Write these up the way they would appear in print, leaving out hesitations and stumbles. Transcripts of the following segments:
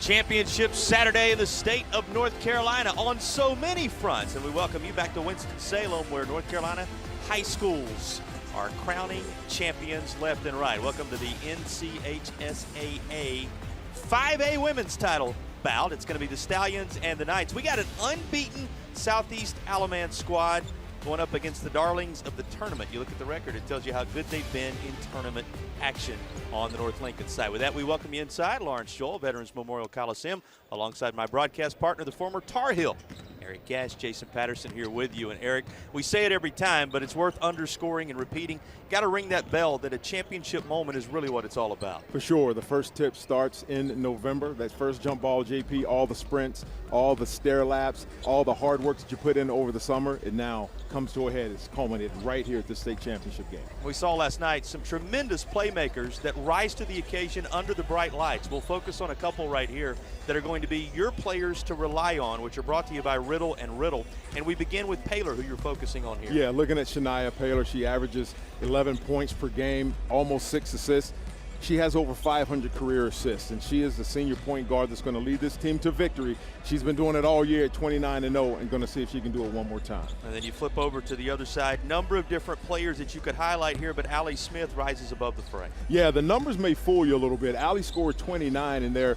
Championship Saturday in the state of North Carolina on so many fronts. And we welcome you back to Winston-Salem, where North Carolina high schools are crowning champions left and right. Welcome to the NCHSAA 5A women's title bout. It's going to be the Stallions and the Knights. We got an unbeaten Southeast Alamance squad going up against the darlings of the tournament. You look at the record, it tells you how good they've been in tournament action on the North Lincoln side. With that, we welcome you inside. Lawrence Joel, Veterans Memorial Coliseum, alongside my broadcast partner, the former Tar Heel, Eric Gash. Jason Patterson here with you. And Eric, we say it every time, but it's worth underscoring and repeating. Got to ring that bell that a championship moment is really what it's all about. For sure. The first tip starts in November. That first jump ball, JP, all the sprints, all the stair laps, all the hard work that you put in over the summer, it now comes to a head. It's culminated right here at the state championship game. We saw last night some tremendous playmakers that rise to the occasion under the bright lights. We'll focus on a couple right here that are going to be your players to rely on, which are brought to you by Riddle and Riddle. And we begin with Paylor, who you're focusing on here. Yeah, looking at Shania Paylor, she averages 11 points per game, almost 6 assists. She has over 500 career assists, and she is the senior point guard that's going to lead this team to victory. She's been doing it all year at 29-0, and going to see if she can do it one more time. And then you flip over to the other side. Number of different players that you could highlight here, but Allie Smith rises above the fray. Yeah, the numbers may fool you a little bit. Allie scored 29 in their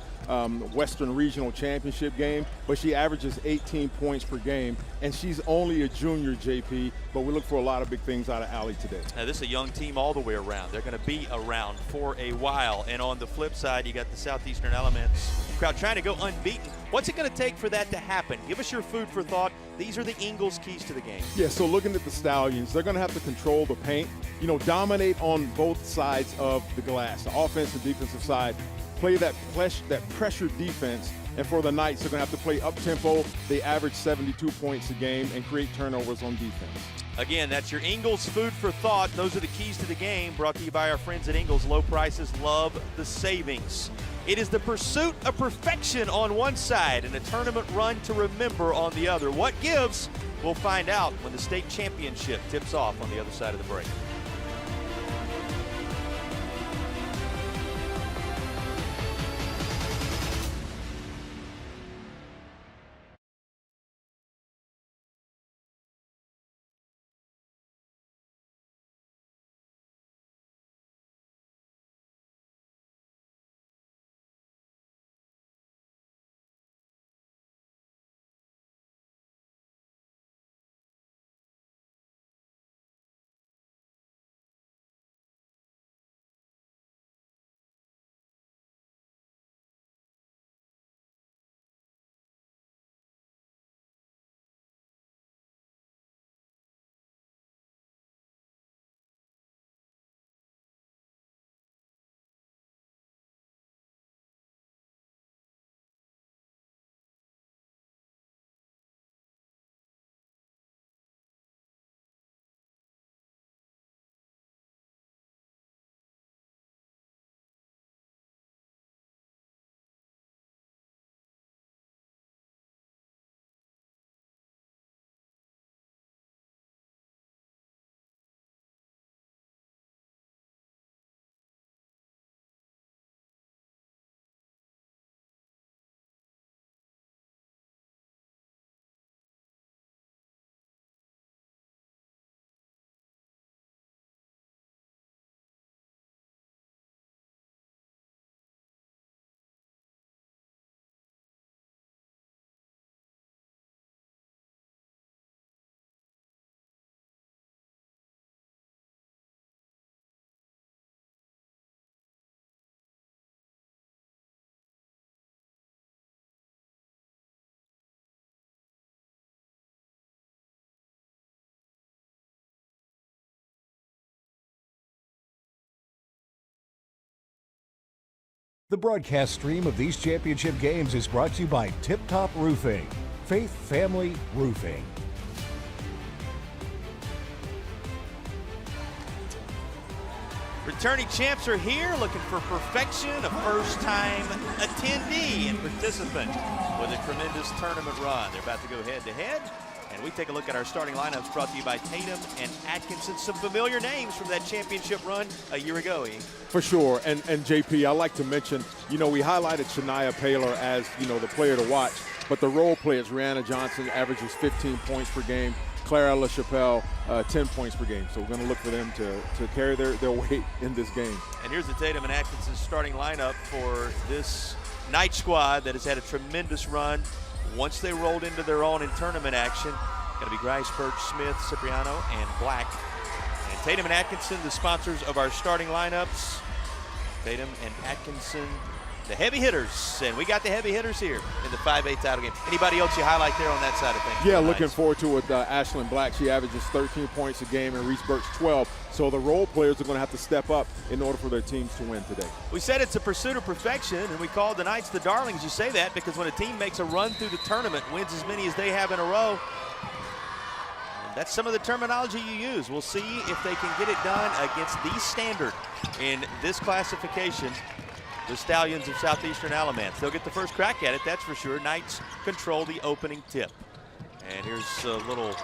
Western Regional Championship game, but she averages 18 points per game, and she's only a junior, JP, but we look for a lot of big things out of Allie today. Now, this is a young team all the way around. They're going to be around for a while. And on the flip side, you got the Southeastern Alamance crowd trying to go unbeaten. What's it going to take for that to happen? Give us your food for thought. These are the Ingles keys to the game. Yeah, so looking at the Stallions, they're going to have to control the paint, dominate on both sides of the glass, the offensive and defensive side, play that pressure defense. And for the Knights, they're going to have to play up-tempo. They average 72 points a game and create turnovers on defense. Again, that's your Ingles food for thought. Those are the keys to the game, brought to you by our friends at Ingles. Low prices, love the savings. It is the pursuit of perfection on one side and a tournament run to remember on the other. What gives? We'll find out when the state championship tips off on the other side of the break. The broadcast stream of these championship games is brought to you by Tip Top Roofing, Faith Family Roofing. Returning champs are here, looking for perfection, a first-time attendee and participant with a tremendous tournament run. They're about to go head-to-head. And we take a look at our starting lineups brought to you by Tatum and Atkinson. Some familiar names from that championship run a year ago, E. For sure. And JP, I like to mention, we highlighted Shania Paylor as, the player to watch. But the role players, Rihanna Johnson averages 15 points per game. Clara LaChapelle, 10 points per game. So we're going to look for them to carry their weight in this game. And here's the Tatum and Atkinson starting lineup for this Knight squad that has had a tremendous run. Once they rolled into their own in tournament action, going to be Grice, Birch, Smith, Cipriano, and Black. And Tatum and Atkinson, the sponsors of our starting lineups. Tatum and Atkinson, the heavy hitters. And we got the heavy hitters here in the 5A title game. Anybody else you highlight there on that side of things? Yeah, looking forward to it with Ashlyn Black. She averages 13 points a game, and Reese Birch 12. So the role players are going to have to step up in order for their teams to win today. We said it's a pursuit of perfection, and we called the Knights the Darlings. You say that because when a team makes a run through the tournament, wins as many as they have in a row, that's some of the terminology you use. We'll see if they can get it done against the standard in this classification, the Stallions of Southeastern Alamance. They'll get the first crack at it, that's for sure. Knights control the opening tip. And here's a little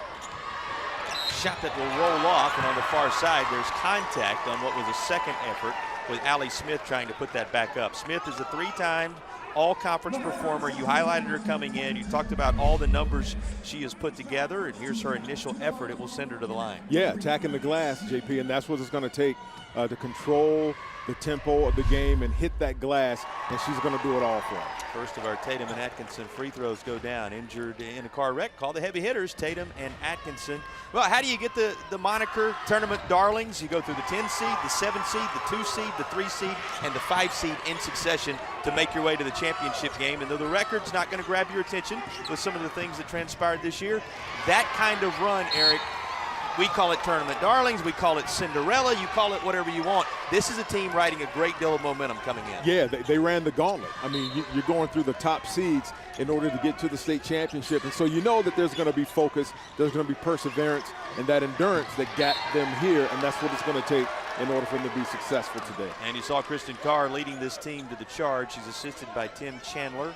shot that will roll off, and on the far side, there's contact on what was a second effort with Allie Smith trying to put that back up. Smith is a three-time all-conference performer. You highlighted her coming in. You talked about all the numbers she has put together, and here's her initial effort. It will send her to the line. Yeah, attacking the glass, JP, and that's what it's going to take to control the tempo of the game and hit that glass, and she's going to do it all for her. First of our Tatum and Atkinson free throws go down. Injured in a car wreck. Call the heavy hitters, Tatum and Atkinson. Well, how do you get the moniker tournament darlings? You go through the 10 seed, the 7 seed, the 2 seed, the 3 seed, and the 5 seed in succession to make your way to the championship game. And though the record's not going to grab your attention with some of the things that transpired this year, that kind of run, Eric, we call it tournament darlings, we call it Cinderella, you call it whatever you want. This is a team riding a great deal of momentum coming in. Yeah, they ran the gauntlet. I mean, you're going through the top seeds in order to get to the state championship. And so you know that there's going to be focus, there's going to be perseverance, and that endurance that got them here, and that's what it's going to take in order for them to be successful today. And you saw Kristen Carr leading this team to the charge. She's assisted by Tim Chandler,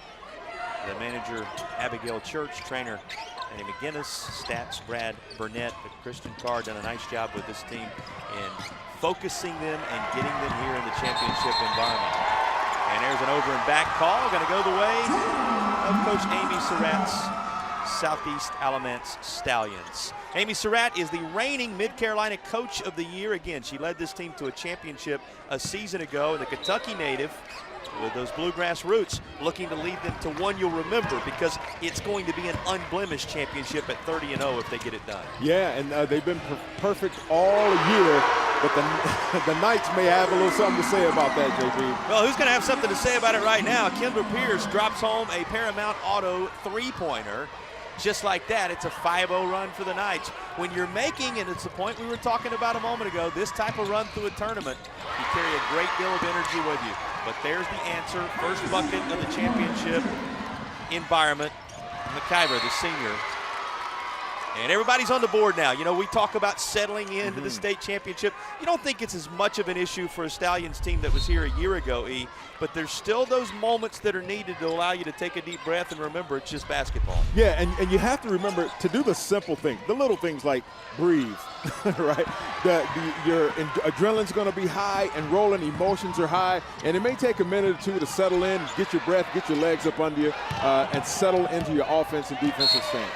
the manager Abigail Church, trainer Annie McGinnis, stats Brad Burnett. But Kristen Carr done a nice job with this team in focusing them and getting them here in the championship environment. And there's an over and back call, going to go the way of Coach Amy Surratt's Southeast Alamance Stallions. Amy Surratt is the reigning Mid-Carolina Coach of the Year. Again, she led this team to a championship a season ago. And the Kentucky native, with those bluegrass roots, looking to lead them to one you'll remember, because it's going to be an unblemished championship at 30-0 if they get it done. Yeah, and they've been perfect all year, but the Knights may have a little something to say about that, JP. Well, who's going to have something to say about it right now? Kendra Pierce drops home a Paramount Auto three-pointer. Just like that, it's a 5-0 run for the Knights. When you're making, and it's the point we were talking about a moment ago, this type of run through a tournament, you carry a great deal of energy with you. But there's the answer. First bucket of the championship environment. McIver, the senior. And everybody's on the board now. You know, we talk about settling into the state championship. You don't think it's as much of an issue for a Stallions team that was here a year ago, E, but there's still those moments that are needed to allow you to take a deep breath and remember it's just basketball. Yeah, and you have to remember to do the simple things, the little things like breathe, right? Your adrenaline's going to be high and rolling, emotions are high, and it may take a minute or two to settle in, get your breath, get your legs up under you, and settle into your offense and defensive stance.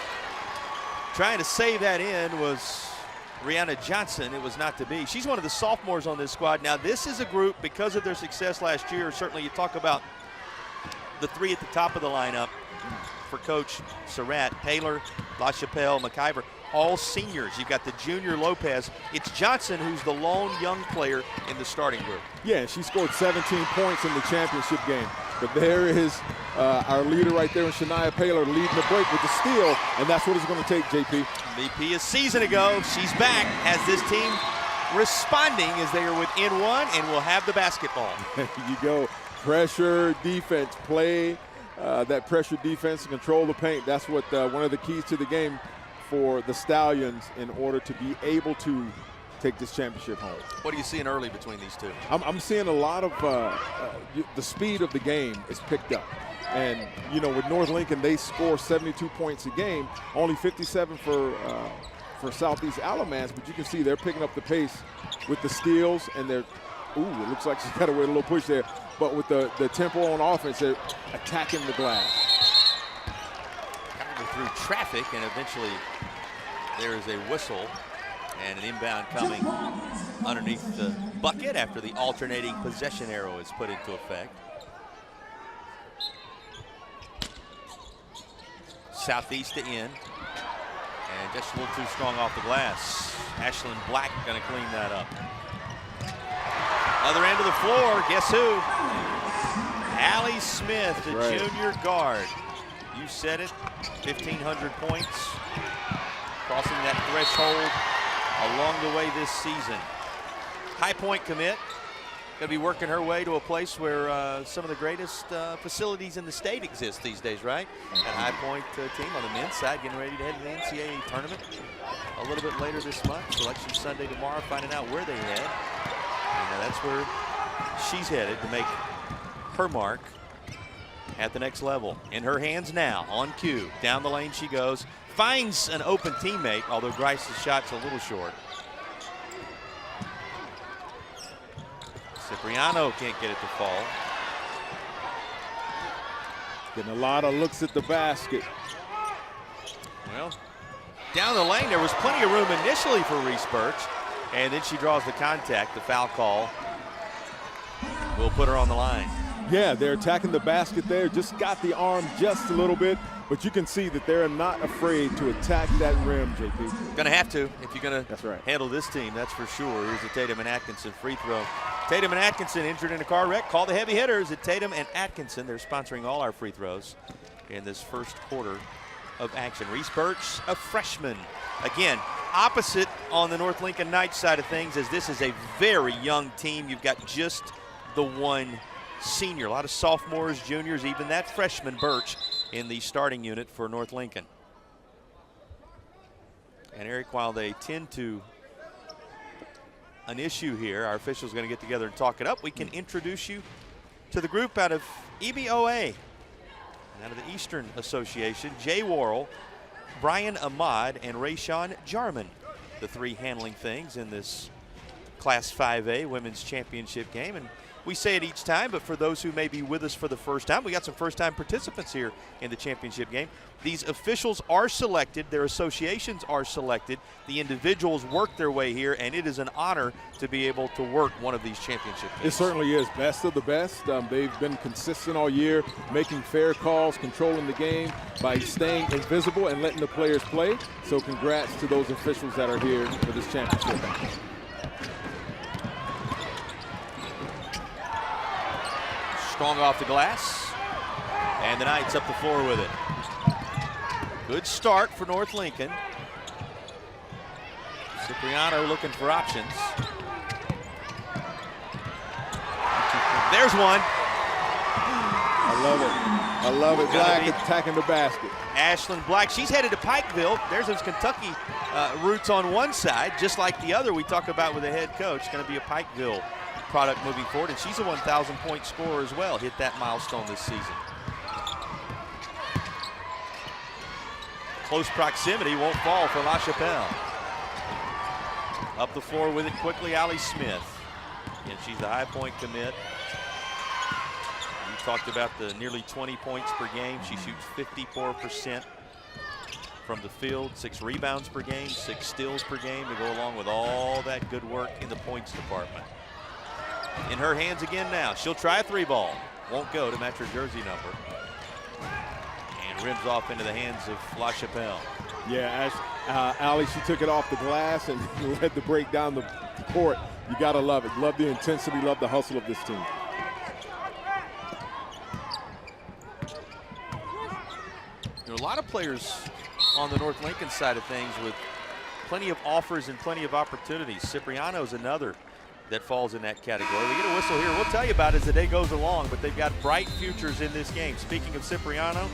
Trying to save that in was Rihanna Johnson. It was not to be. She's one of the sophomores on this squad. Now, this is a group, because of their success last year, certainly you talk about the three at the top of the lineup for Coach Surratt, Taylor, LaChapelle, McIver, all seniors. You've got the junior Lopez. It's Johnson who's the lone young player in the starting group. Yeah, she scored 17 points in the championship game. But there is our leader right there in Shania Paylor leading the break with the steal, and that's what it's going to take, JP. MVP a season ago. She's back. Has this team responding as they are within one and will have the basketball. There you go. Pressure, defense, play that pressure defense, control the paint. That's what one of the keys to the game for the Stallions in order to be able to take this championship home. What are you seeing early between these two? I'm seeing a lot of the speed of the game is picked up. And, you know, with North Lincoln, they score 72 points a game, only 57 for Southeast Alamance, but you can see they're picking up the pace with the steals, and they're, it looks like she's got to wait a little push there, but with the tempo on offense, they're attacking the glass. Kind of through traffic, and eventually there is a whistle and an inbound coming underneath the bucket after the alternating possession arrow is put into effect. Southeast to in, and just a little too strong off the glass. Ashlyn Black going to clean that up. Other end of the floor, guess who? Allie Smith, the junior guard. You said it, 1,500 points, crossing that threshold along the way this season. High Point commit. Going to be working her way to a place where some of the greatest facilities in the state exist these days, right? That High Point team on the men's side getting ready to head to the NCHSAA tournament a little bit later this month. Selection Sunday tomorrow, finding out where they head. And that's where she's headed to make her mark at the next level. In her hands now, on cue. Down the lane she goes. Finds an open teammate, although Grice's shot's a little short. Cipriano can't get it to fall. Getting a lot of looks at the basket. Well, down the lane, there was plenty of room initially for Reese Birch, and then she draws the contact. The foul call will put her on the line. Yeah, they're attacking the basket there. Just got the arm just a little bit, but you can see that they're not afraid to attack that rim, JP. Gonna have to if you're gonna that's right. handle this team, that's for sure. Here's the Tatum and Atkinson free throw. Tatum and Atkinson injured in a car wreck. Call the heavy hitters at Tatum and Atkinson. They're sponsoring all our free throws in this first quarter of action. Reese Birch, a freshman. Again, opposite on the North Lincoln Knights side of things, as this is a very young team. You've got just the one senior. A lot of sophomores, juniors, even that freshman Birch in the starting unit for North Lincoln. And Eric, while they tend to an issue here, our officials are going to get together and talk it up. We can introduce you to the group out of EBOA, and out of the Eastern Association. Jay Worrell, Brian Ahmad, and Rayshawn Jarman, the three handling things in this Class 5A Women's Championship game. And we say it each time, but for those who may be with us for the first time, we got some first-time participants here in the championship game. These officials are selected, their associations are selected, the individuals work their way here, and it is an honor to be able to work one of these championship games. It certainly is. Best of the best. They've been consistent all year, making fair calls, controlling the game by staying invisible and letting the players play. So congrats to those officials that are here for this championship game. Strong off the glass, and the Knights up the floor with it. Good start for North Lincoln. Cipriano looking for options. There's one. I love it. I love it. Black attacking the basket. Ashlyn Black, she's headed to Pikeville. There's those Kentucky roots on one side, just like the other we talk about with the head coach. Going to be a Pikeville product moving forward, and she's a 1,000-point scorer as well. Hit that milestone this season. Close proximity won't fall for La Chapelle. Up the floor with it quickly, Allie Smith. And she's the High Point commit. You talked about the nearly 20 points per game. She shoots 54% from the field, 6 rebounds per game, 6 steals per game to go along with all that good work in the points department. In her hands again now. She'll try a 3-ball. Won't go to match her jersey number. And rims off into the hands of La Chapelle. Yeah, as Allie, she took it off the glass and led the break down the court. You got to love it. Love the intensity, love the hustle of this team. There are a lot of players on the North Lincoln side of things with plenty of offers and plenty of opportunities. Cipriano's another that falls in that category. We get a whistle here. We'll tell you about it as the day goes along, but they've got bright futures in this game. Speaking of Cipriano,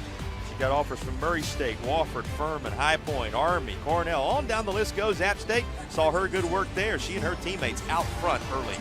she got offers from Murray State, Wofford, Furman, High Point, Army, Cornell. On down the list goes. App State saw her good work there. She and her teammates out front early.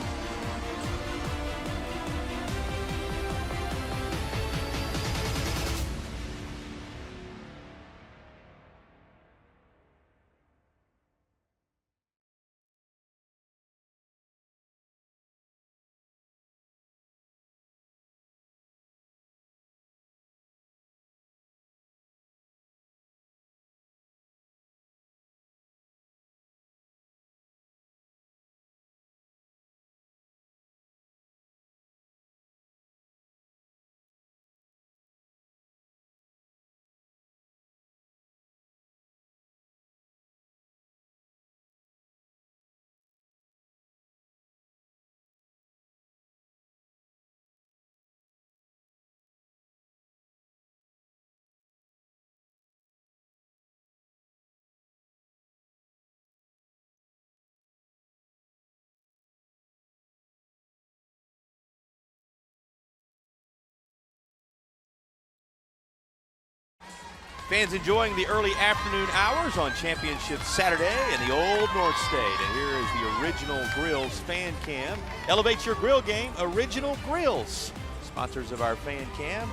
Fans enjoying the early afternoon hours on Championship Saturday in the Old North State. And here is the Original Grills fan cam. Elevate your grill game, Original Grills. Sponsors of our fan cam.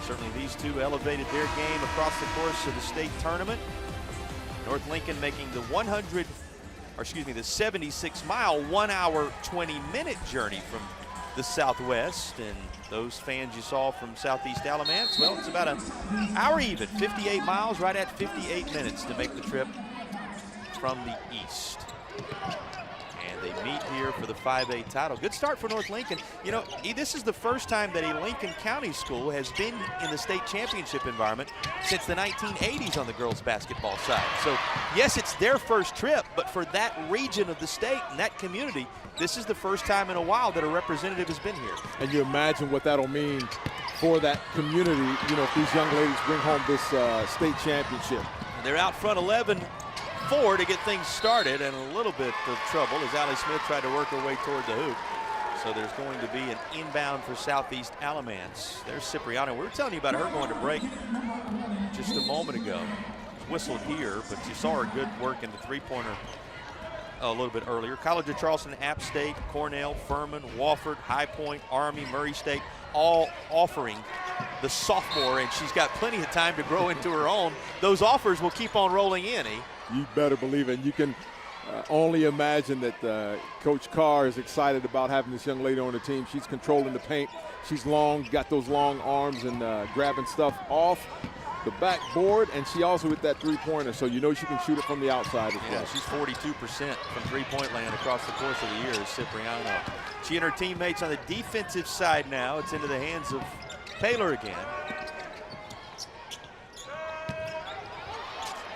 Certainly these two elevated their game across the course of the state tournament. North Lincoln making the 76-mile, 1 hour, 20-minute journey from the Southwest. And those fans you saw from Southeast Alamance, well, it's about an hour even, 58 miles, right at 58 minutes to make the trip from the east. And they meet here for the 5A title. Good start for North Lincoln. You know, this is the first time that a Lincoln County school has been in the state championship environment since the 1980s on the girls basketball side. So, yes, it's their first trip, but for that region of the state and that community, this is the first time in a while that a representative has been here. And you imagine what that'll mean for that community, you know, if these young ladies bring home this state championship. And they're out front 11-4 to get things started, and a little bit of trouble as Allie Smith tried to work her way toward the hoop. So there's going to be an inbound for Southeast Alamance. There's Cipriano. We were telling you about her going to break just a moment ago. Whistled here, but you saw her good work in the three-pointer a little bit earlier. College of Charleston, App State, Cornell, Furman, Wofford, High Point, Army, Murray State, all offering the sophomore, and she's got plenty of time to grow into her own. Those offers will keep on rolling in, You better believe it. You can only imagine that Coach Carr is excited about having this young lady on the team. She's controlling the paint. She's long, got those long arms and grabbing stuff off the backboard, and she also hit that three-pointer, so you know she can shoot it from the outside as well. Yeah, she's 42% from three-point land across the course of the year, Cipriano. She and her teammates on the defensive side now. It's into the hands of Paylor again.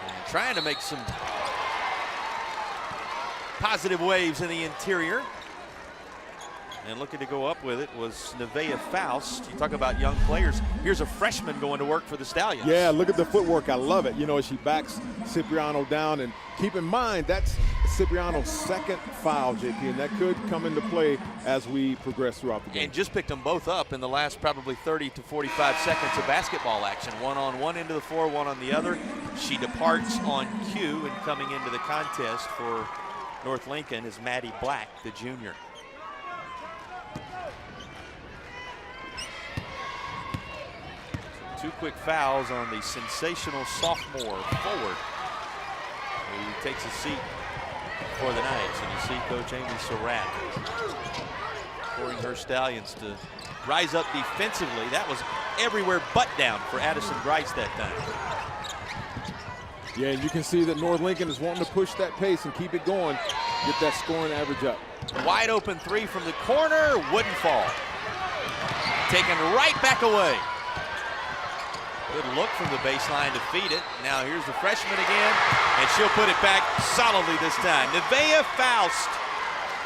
And trying to make some positive waves in the interior. And looking to go up with it was Nevaeh Faust. You talk about young players. Here's a freshman going to work for the Stallions. Yeah, look at the footwork. I love it. You know, she backs Cipriano down. And keep in mind, that's Cipriano's second foul, JP, and that could come into play as we progress throughout the game. And just picked them both up in the last probably 30 to 45 seconds of basketball action. One on one end of the floor, one on the other. She departs on cue, and coming into the contest for North Lincoln is Maddie Black, the junior. Two quick fouls on the sensational sophomore forward, who takes a seat for the Knights. And you see Coach Amy Surratt pouring her Stallions to rise up defensively. That was everywhere but down for Addison Grice that time. Yeah, and you can see that North Lincoln is wanting to push that pace and keep it going, get that scoring average up. Wide open three from the corner, wouldn't fall. Taken right back away. Good look from the baseline to feed it. Now here's the freshman again, and she'll put it back solidly this time. Nevaeh Faust,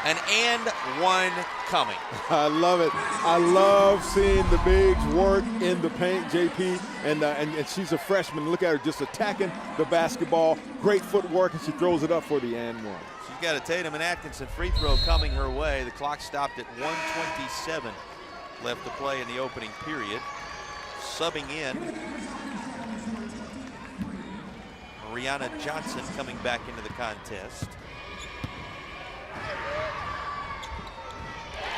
an and one coming. I love it. I love seeing the bigs work in the paint, JP, and she's a freshman. Look at her just attacking the basketball. Great footwork, and she throws it up for the and one. She's got a Tatum and Atkinson free throw coming her way. The clock stopped at 1:27 left to play in the opening period. Subbing in, Mariana Johnson coming back into the contest.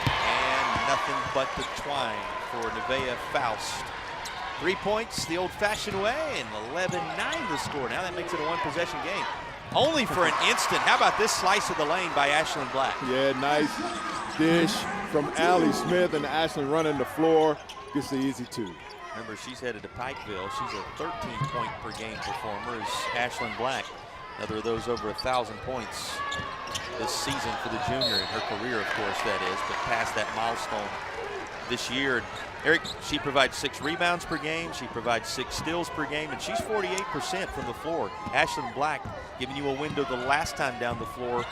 And nothing but the twine for Nevaeh Faust. 3 points the old-fashioned way, and 11-9 the score. Now that makes it a one-possession game. Only for an instant. How about this slice of the lane by Ashlyn Black? Yeah, nice dish from Allie Smith, and Ashlyn running the floor. Gets the easy two. Remember, she's headed to Pikeville. She's a 13-point-per-game performer, is Ashlyn Black. Another of those over 1,000 points this season for the junior, in her career, of course, that is, but past that milestone this year. Eric, she provides 6 rebounds per game. She provides 6 steals per game, and she's 48% from the floor. Ashlyn Black giving you a window the last time down the floor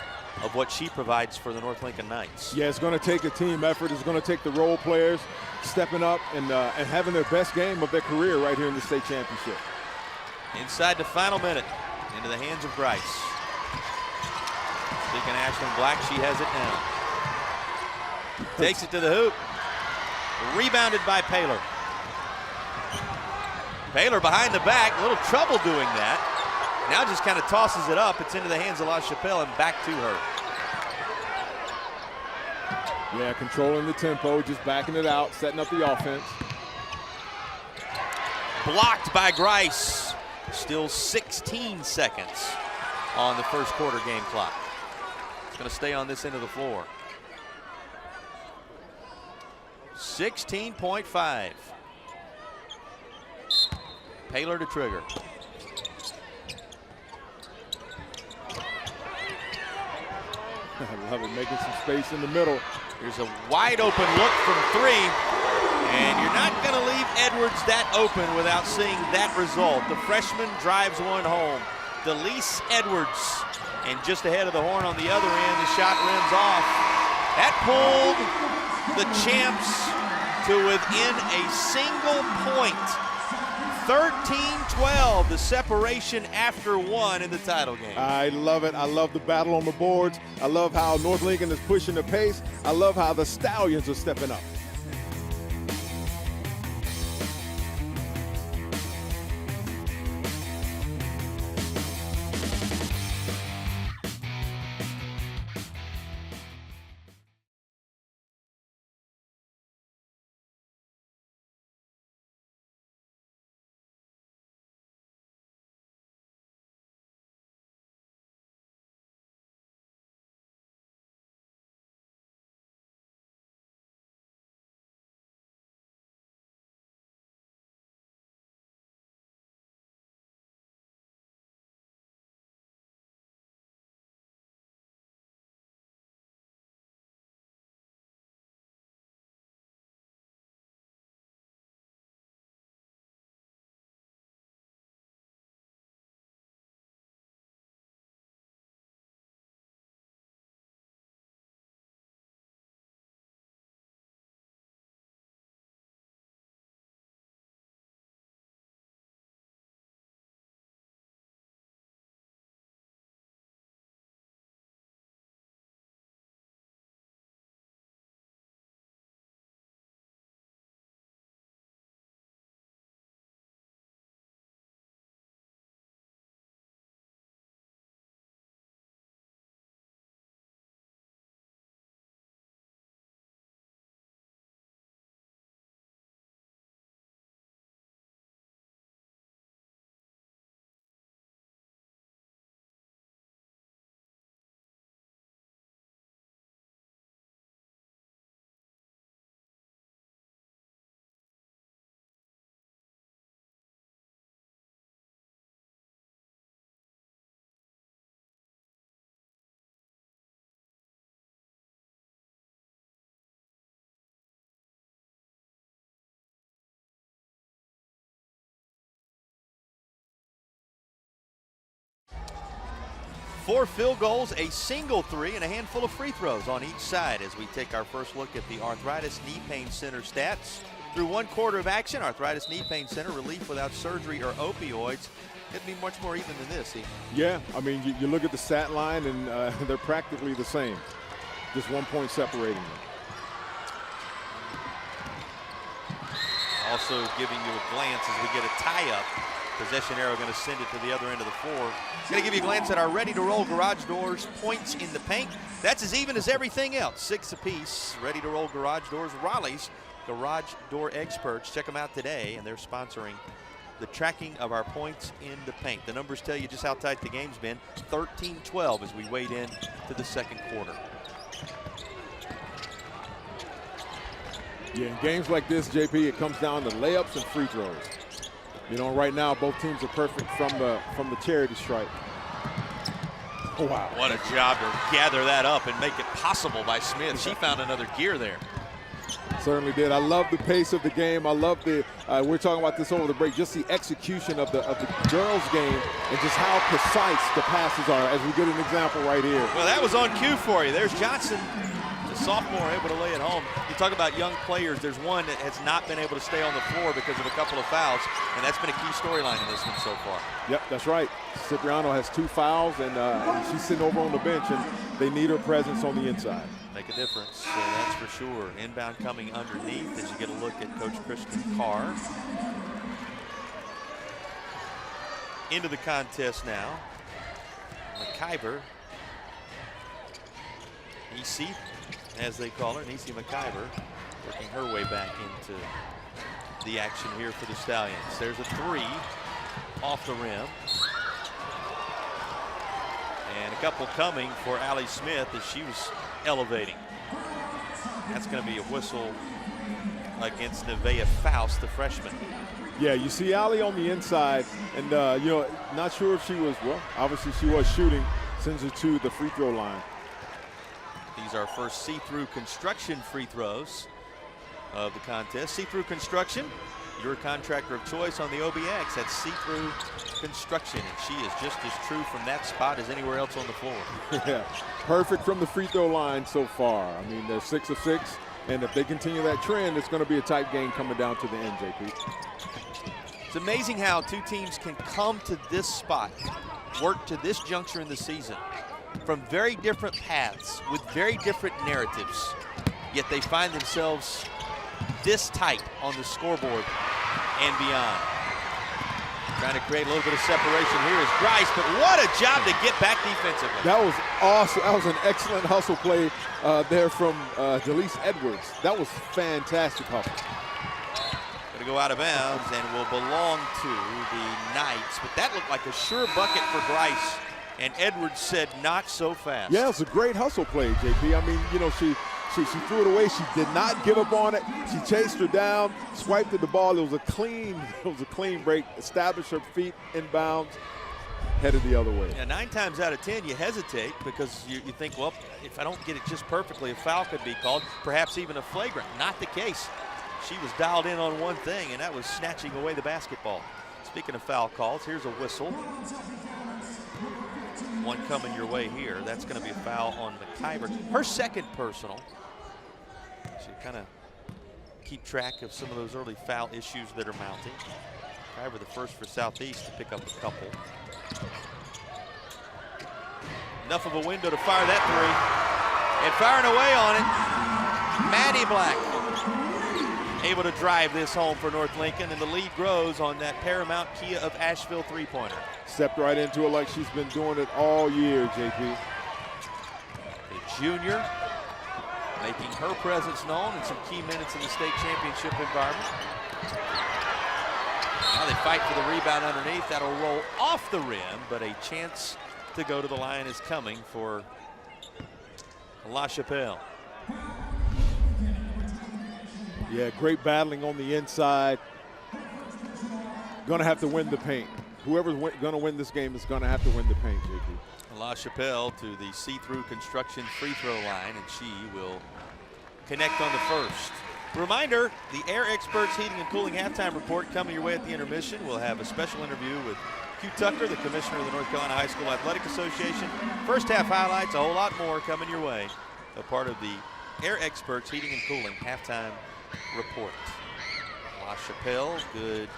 of what she provides for the North Lincoln Knights. Yeah, it's going to take a team effort. It's going to take the role players stepping up and having their best game of their career right here in the state championship. Inside the final minute, into the hands of Grice. Speaking of Ashlyn Black, she has it now. Takes it to the hoop. Rebounded by Paylor. Baylor behind the back, a little trouble doing that. Now just kind of tosses it up. It's into the hands of LaChapelle and back to her. Yeah, controlling the tempo, just backing it out, setting up the offense. Blocked by Grice. Still 16 seconds on the first quarter game clock. It's going to stay on this end of the floor. 16.5. Paylor to trigger. I love it, making some space in the middle. Here's a wide open look from three, and you're not going to leave Edwards that open without seeing that result. The freshman drives one home. Delise Edwards, and just ahead of the horn on the other end, the shot rims off. That pulled the champs to within a single point. 13-12, the separation after one in the title game. I love it. I love the battle on the boards. I love how North Lincoln is pushing the pace. I love how the Stallions are stepping up. Four field goals, a single three, and a handful of free throws on each side as we take our first look at the Arthritis Knee Pain Center stats. Through one quarter of action, Arthritis Knee Pain Center, relief without surgery or opioids. It'd be much more even than this. Yeah, I mean, you look at the stat line, and they're practically the same. Just 1 point separating them. Also giving you a glance as we get a tie-up. Possession arrow going to send it to the other end of the floor. Going to give you a glance at our ready-to-roll garage doors, points in the paint. That's as even as everything else. 6 apiece. Ready-to-roll garage doors. Raleigh's garage door experts. Check them out today, and they're sponsoring the tracking of our points in the paint. The numbers tell you just how tight the game's been. 13-12 as we wade in to the second quarter. Yeah, in games like this, JP, it comes down to layups and free throws. You know, right now both teams are perfect from the charity stripe. Oh, wow. What a job to gather that up and make it possible by Smith. She found another gear there. Certainly did. I love the pace of the game. I love the, we're talking about this over the break, just the execution of the girls' game and just how precise the passes are, as we get an example right here. Well, that was on cue for you. There's Johnson, the sophomore, able to lay it home. You talk about young players. There's one that has not been able to stay on the floor because of a couple of fouls, and that's been a key storyline in this one so far. Yep, that's right. Cipriano has 2 fouls, and she's sitting over on the bench, and they need her presence on the inside. Make a difference, that's for sure. Inbound coming underneath as you get a look at Coach Kristen Carr. into the contest now. McIver, EC, as they call her, Niecy McIver, working her way back into the action here for the Stallions. There's a three off the rim. And a couple coming for Allie Smith as she was elevating. That's going to be a whistle against Nevaeh Faust, the freshman. Yeah, you see Allie on the inside, and you know, not sure if she was, well, obviously she was shooting, sends her to the free throw line. These are first see-through construction free throws of the contest. See-through construction, your contractor of choice on the OBX. That's see-through construction, and she is just as true from that spot as anywhere else on the floor. Yeah, perfect from the free throw line so far. I mean, they're 6 of 6, and if they continue that trend, it's going to be a tight game coming down to the end, JP. It's amazing how two teams can come to this spot, work to this juncture in the season from very different paths with very different narratives, yet they find themselves this tight on the scoreboard and beyond. Trying to create a little bit of separation here is Grice, but what a job to get back defensively. That was awesome. That was an excellent hustle play there from Delise Edwards. That was fantastic hustle. Going to go out of bounds and will belong to the Knights, but that looked like a sure bucket for Grice, and Edwards said not so fast. Yeah, it was a great hustle play, JP. I mean, you know, she threw it away. She did not give up on it. She chased her down, swiped at the ball. It was a clean break, established her feet in bounds, headed the other way. Yeah, 9 times out of 10 you hesitate because you think, well, if I don't get it just perfectly, a foul could be called, perhaps even a flagrant. Not the case. She was dialed in on one thing, and that was snatching away the basketball. Speaking of foul calls, here's a whistle. One coming your way here. That's going to be a foul on McIver. Her second personal. She kind of keep track of some of those early foul issues that are mounting. McIver the first for Southeast to pick up a couple. Enough of a window to fire that three. And firing away on it, Maddie Black. Able to drive this home for North Lincoln, and the lead grows on that Paramount Kia of Asheville three-pointer. Stepped right into it like she's been doing it all year, JP. The junior making her presence known in some key minutes in the state championship environment. Now they fight for the rebound underneath. That'll roll off the rim, but a chance to go to the line is coming for La Chapelle. Yeah, great battling on the inside. Gonna have to win the paint. Whoever's gonna win this game is gonna have to win the paint, JP. La Chapelle to the see-through construction free throw line, and she will connect on the first. Reminder, the Air Experts Heating and Cooling halftime report coming your way at the intermission. We'll have a special interview with Hugh Tucker, the commissioner of the North Carolina High School Athletic Association. First half highlights, a whole lot more coming your way. A part of the Air Experts Heating and Cooling halftime report. La Chapelle, good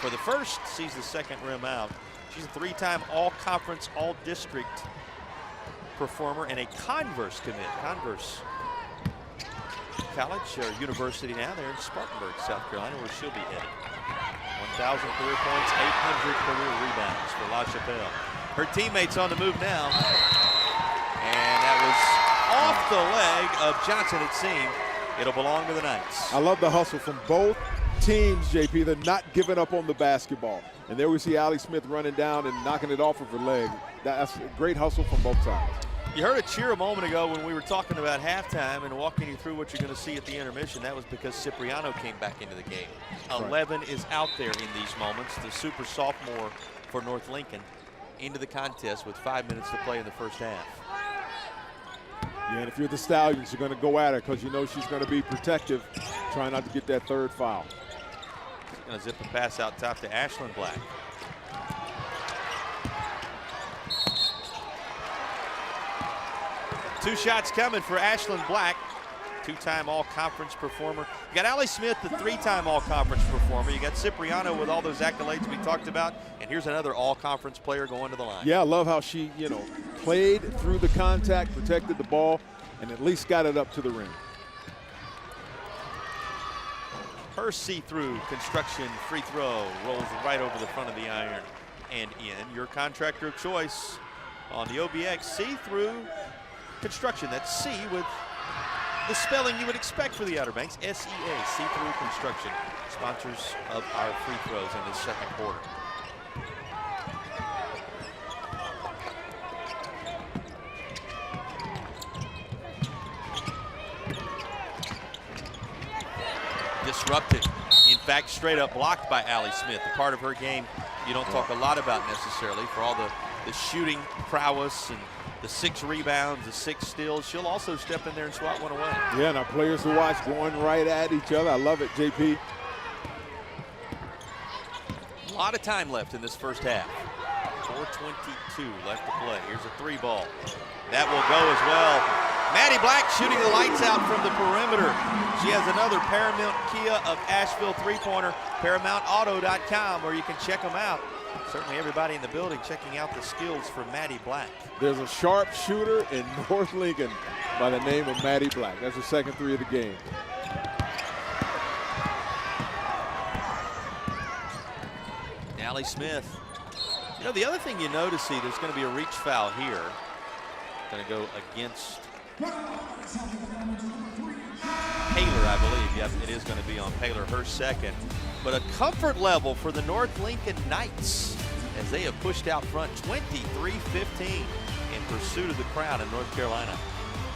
for the first, sees the second rim out. She's a 3-time all-conference, all-district performer and a Converse commit. Converse College or University now. They're in Spartanburg, South Carolina, where she'll be headed. 1,000 career points, 800 career rebounds for La Chapelle. Her teammates on the move now. And that was off the leg of Johnson, it seemed. It'll belong to the Knights. I love the hustle from both teams, JP. They're not giving up on the basketball. And there we see Allie Smith running down and knocking it off of her leg. That's a great hustle from both sides. You heard a cheer a moment ago when we were talking about halftime and walking you through what you're going to see at the intermission. That was because Cipriano came back into the game. 11 is out there in these moments. The super sophomore for North Lincoln into the contest with 5 minutes to play in the first half. Yeah, and if you're the Stallions, you're going to go at her because you know she's going to be protective, trying not to get that third foul. She's going to zip a pass out top to Ashlyn Black. Two shots coming for Ashlyn Black, 2-time all-conference performer. You got Allie Smith, the 3-time all-conference performer. You got Cipriano with all those accolades we talked about. And here's another all-conference player going to the line. Yeah, I love how she, you know, played through the contact, protected the ball, and at least got it up to the rim. Her see-through construction free throw rolls right over the front of the iron. and in, your contractor of choice on the OBX see-through construction. That's C with the spelling you would expect for the Outer Banks, SEA, see-through construction, sponsors of our free throws in this second quarter. Disrupted. In fact, straight up blocked by Allie Smith. The part of her game you don't talk a lot about necessarily for all the shooting prowess and the 6 rebounds, the 6 steals. She'll also step in there and swat one away. Yeah, now players to watch going right at each other. I love it, JP. A lot of time left in this first half. 4:22 left to play. Here's a 3 ball. That will go as well. Maddie Black shooting the lights out from the perimeter. She has another Paramount Kia of Asheville 3-pointer, ParamountAuto.com, where you can check them out. Certainly everybody in the building checking out the skills from Maddie Black. There's a sharp shooter in North Lincoln by the name of Maddie Black. That's the second 3 of the game. Allie Smith. You know, the other thing you notice, see, there's going to be a reach foul here. Going to go against Paler, I believe. Yep, it is going to be on Paler, her second. But a comfort level for the North Lincoln Knights as they have pushed out front 23-15 in pursuit of the crowd in North Carolina.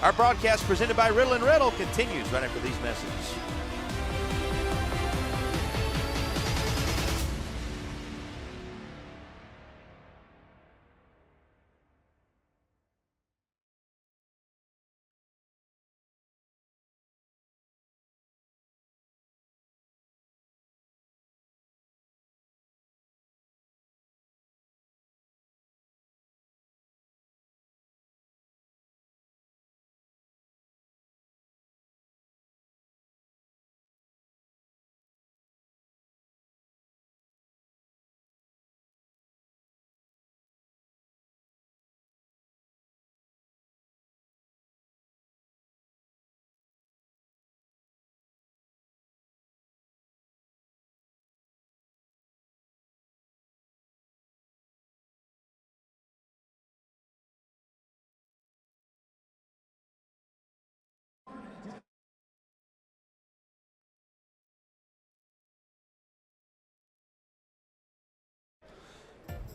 Our broadcast presented by Riddle & Riddle continues right after these messages.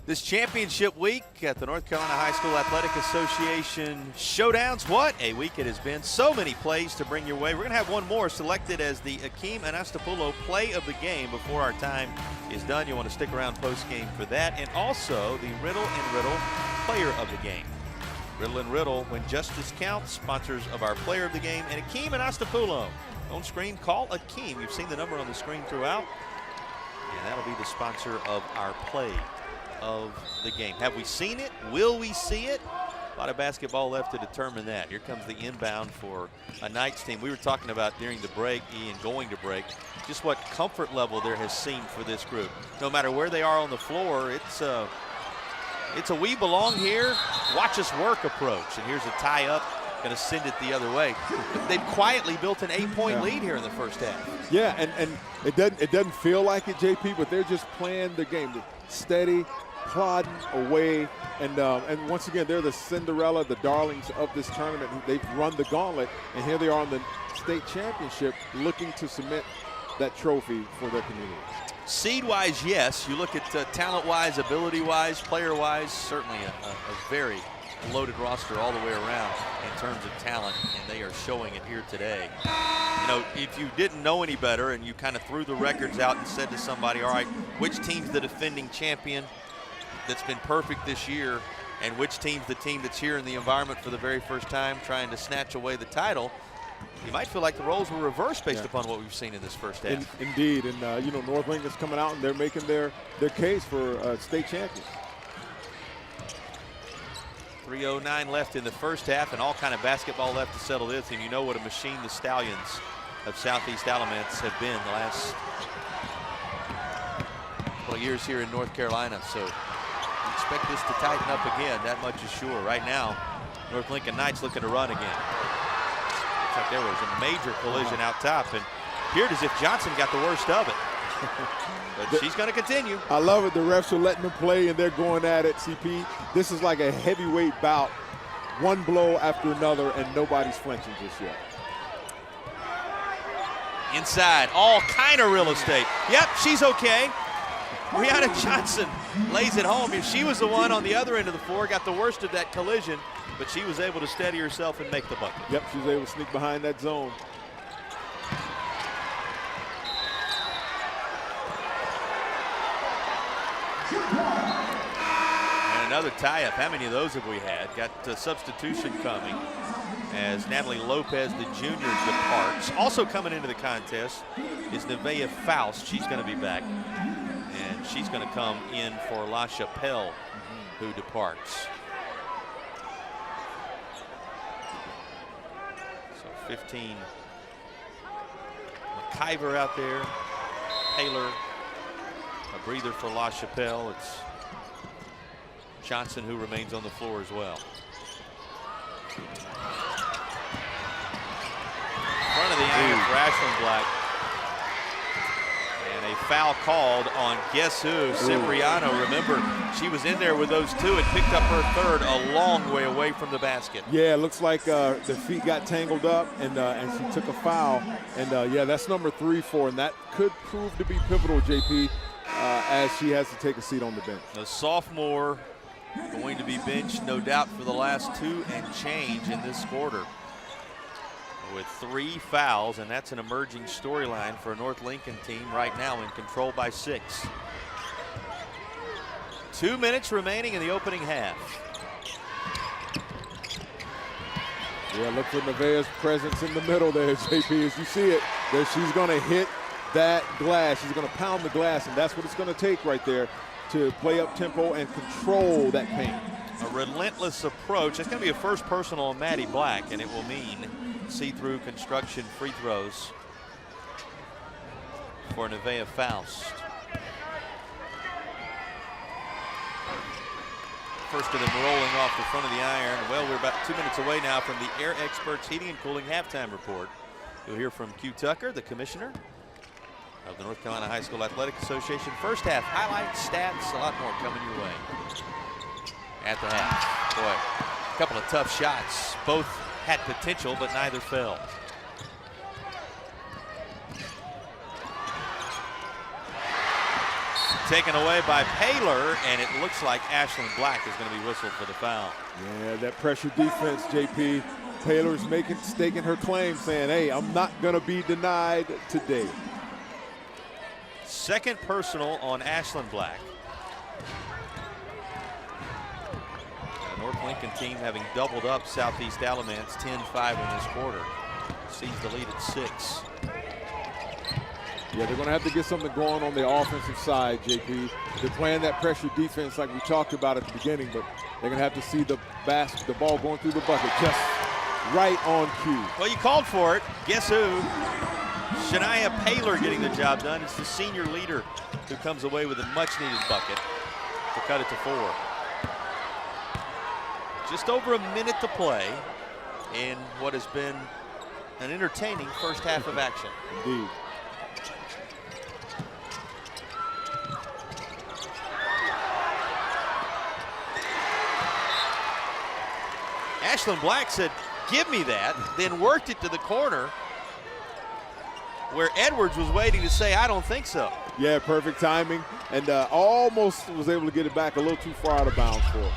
This championship week at the North Carolina High School Athletic Association Showdowns. What a week it has been. So many plays to bring your way. We're going to have one more selected as the Akeem Anastapoulo play of the game before our time is done. You want to stick around post-game for that. And also the Riddle & Riddle player of the game. Riddle & Riddle, when justice counts, sponsors of our player of the game. And Akeem Anastapoulo. On screen, call Akeem. You've seen the number on the screen throughout. And that'll be the sponsor of our play of the game. Have we seen it? Will we see it? A lot of basketball left to determine that. Here comes the inbound for a Knights team. We were talking about during the break, Ian, going to break, just what comfort level there has seemed for this group. No matter where they are on the floor, it's a we belong here, watch us work approach. And here's a tie up, going to send it the other way. They've quietly built an 8-point lead here in the first half. Yeah, and it doesn't feel like it, JP, but they're just playing the game steady, plodding away, and once again, they're the Cinderella, the darlings of this tournament. They've run the gauntlet, and here they are in the state championship looking to cement that trophy for their community. Seed-wise, yes. You look at talent-wise, ability-wise, player-wise, certainly a very loaded roster all the way around in terms of talent, and they are showing it here today. You know, if you didn't know any better and you kind of threw the records out and said to somebody, all right, which team's the defending champion that's been perfect this year, and which team's the team that's here in the environment for the very first time trying to snatch away the title, you might feel like the roles were reversed based upon what we've seen in this first half. Indeed, and you know, North Lincoln's coming out and they're making their case for state champions. 3:09 left in the first half, and all kind of basketball left to settle this, and you know what a machine the Stallions of Southeast Alamance have been the last couple of years here in North Carolina. So we expect this to tighten up again, that much is sure. Right now, North Lincoln Knights looking to run again. Looks like there was a major collision out top, and appeared as if Johnson got the worst of it. But she's going to continue. I love it. The refs are letting them play, and they're going at it, CP. This is like a heavyweight bout. One blow after another, and nobody's flinching just yet. Inside, all kind of real estate. Yep, she's okay. Brianna Johnson lays it home. If she was the one on the other end of the floor, got the worst of that collision, but she was able to steady herself and make the bucket. Yep, she was able to sneak behind that zone. And another tie-up. How many of those have we had? Got a substitution coming as Natalie Lopez, the junior, departs. Also coming into the contest is Nevaeh Faust. She's going to be back. And she's going to come in for La Chapelle, who departs. So 15. McIver out there. Taylor, a breather for La Chapelle. It's Johnson who remains on the floor as well. Front of the iron for Ashlyn Black. And a foul called on guess who? Cipriano. Remember, she was in there with those two and picked up her third a long way away from the basket. Yeah, it looks like the feet got tangled up, and she took a foul. And yeah, that's number 3 for her, and that could prove to be pivotal, JP, as she has to take a seat on the bench. The sophomore going to be benched, no doubt, for the last 2 and change in this quarter, with 3 fouls, and that's an emerging storyline for a North Lincoln team right now in control by 6. 2 minutes remaining in the opening half. Yeah, look for Nevaeh's presence in the middle there, JP, as you see it, that she's going to hit that glass. She's going to pound the glass, and that's what it's going to take right there to play up tempo and control that paint. A relentless approach. It's going to be a first personal on Maddie Black, and it will mean see-through construction free throws for Nevaeh Faust. First of them rolling off the front of the iron. Well, we're about 2 minutes away now from the Air Experts Heating and Cooling halftime report. You'll hear from Q Tucker, the commissioner of the North Carolina High School Athletic Association. First half highlights, stats, a lot more coming your way at the half. Boy, a couple of tough shots. Both had potential, but neither fell. Taken away by Paylor, and it looks like Ashlyn Black is going to be whistled for the foul. Yeah, that pressure defense, JP. Paylor's staking her claim, saying, hey, I'm not going to be denied today. Second personal on Ashlyn Black. The North Lincoln team having doubled up Southeast Alamance 10-5 in this quarter. Sees the lead at 6. Yeah, they're going to have to get something going on the offensive side, JP. They're playing that pressure defense like we talked about at the beginning, but they're going to have to see the ball going through the bucket just right on cue. Well, you called for it. Guess who? Shania Paylor getting the job done. It's the senior leader who comes away with a much-needed bucket to cut it to 4. Just over a minute to play in what has been an entertaining first half of action. Indeed. Ashlyn Black said, give me that, then worked it to the corner where Edwards was waiting to say, I don't think so. Yeah, perfect timing, and almost was able to get it back a little too far out of bounds for her.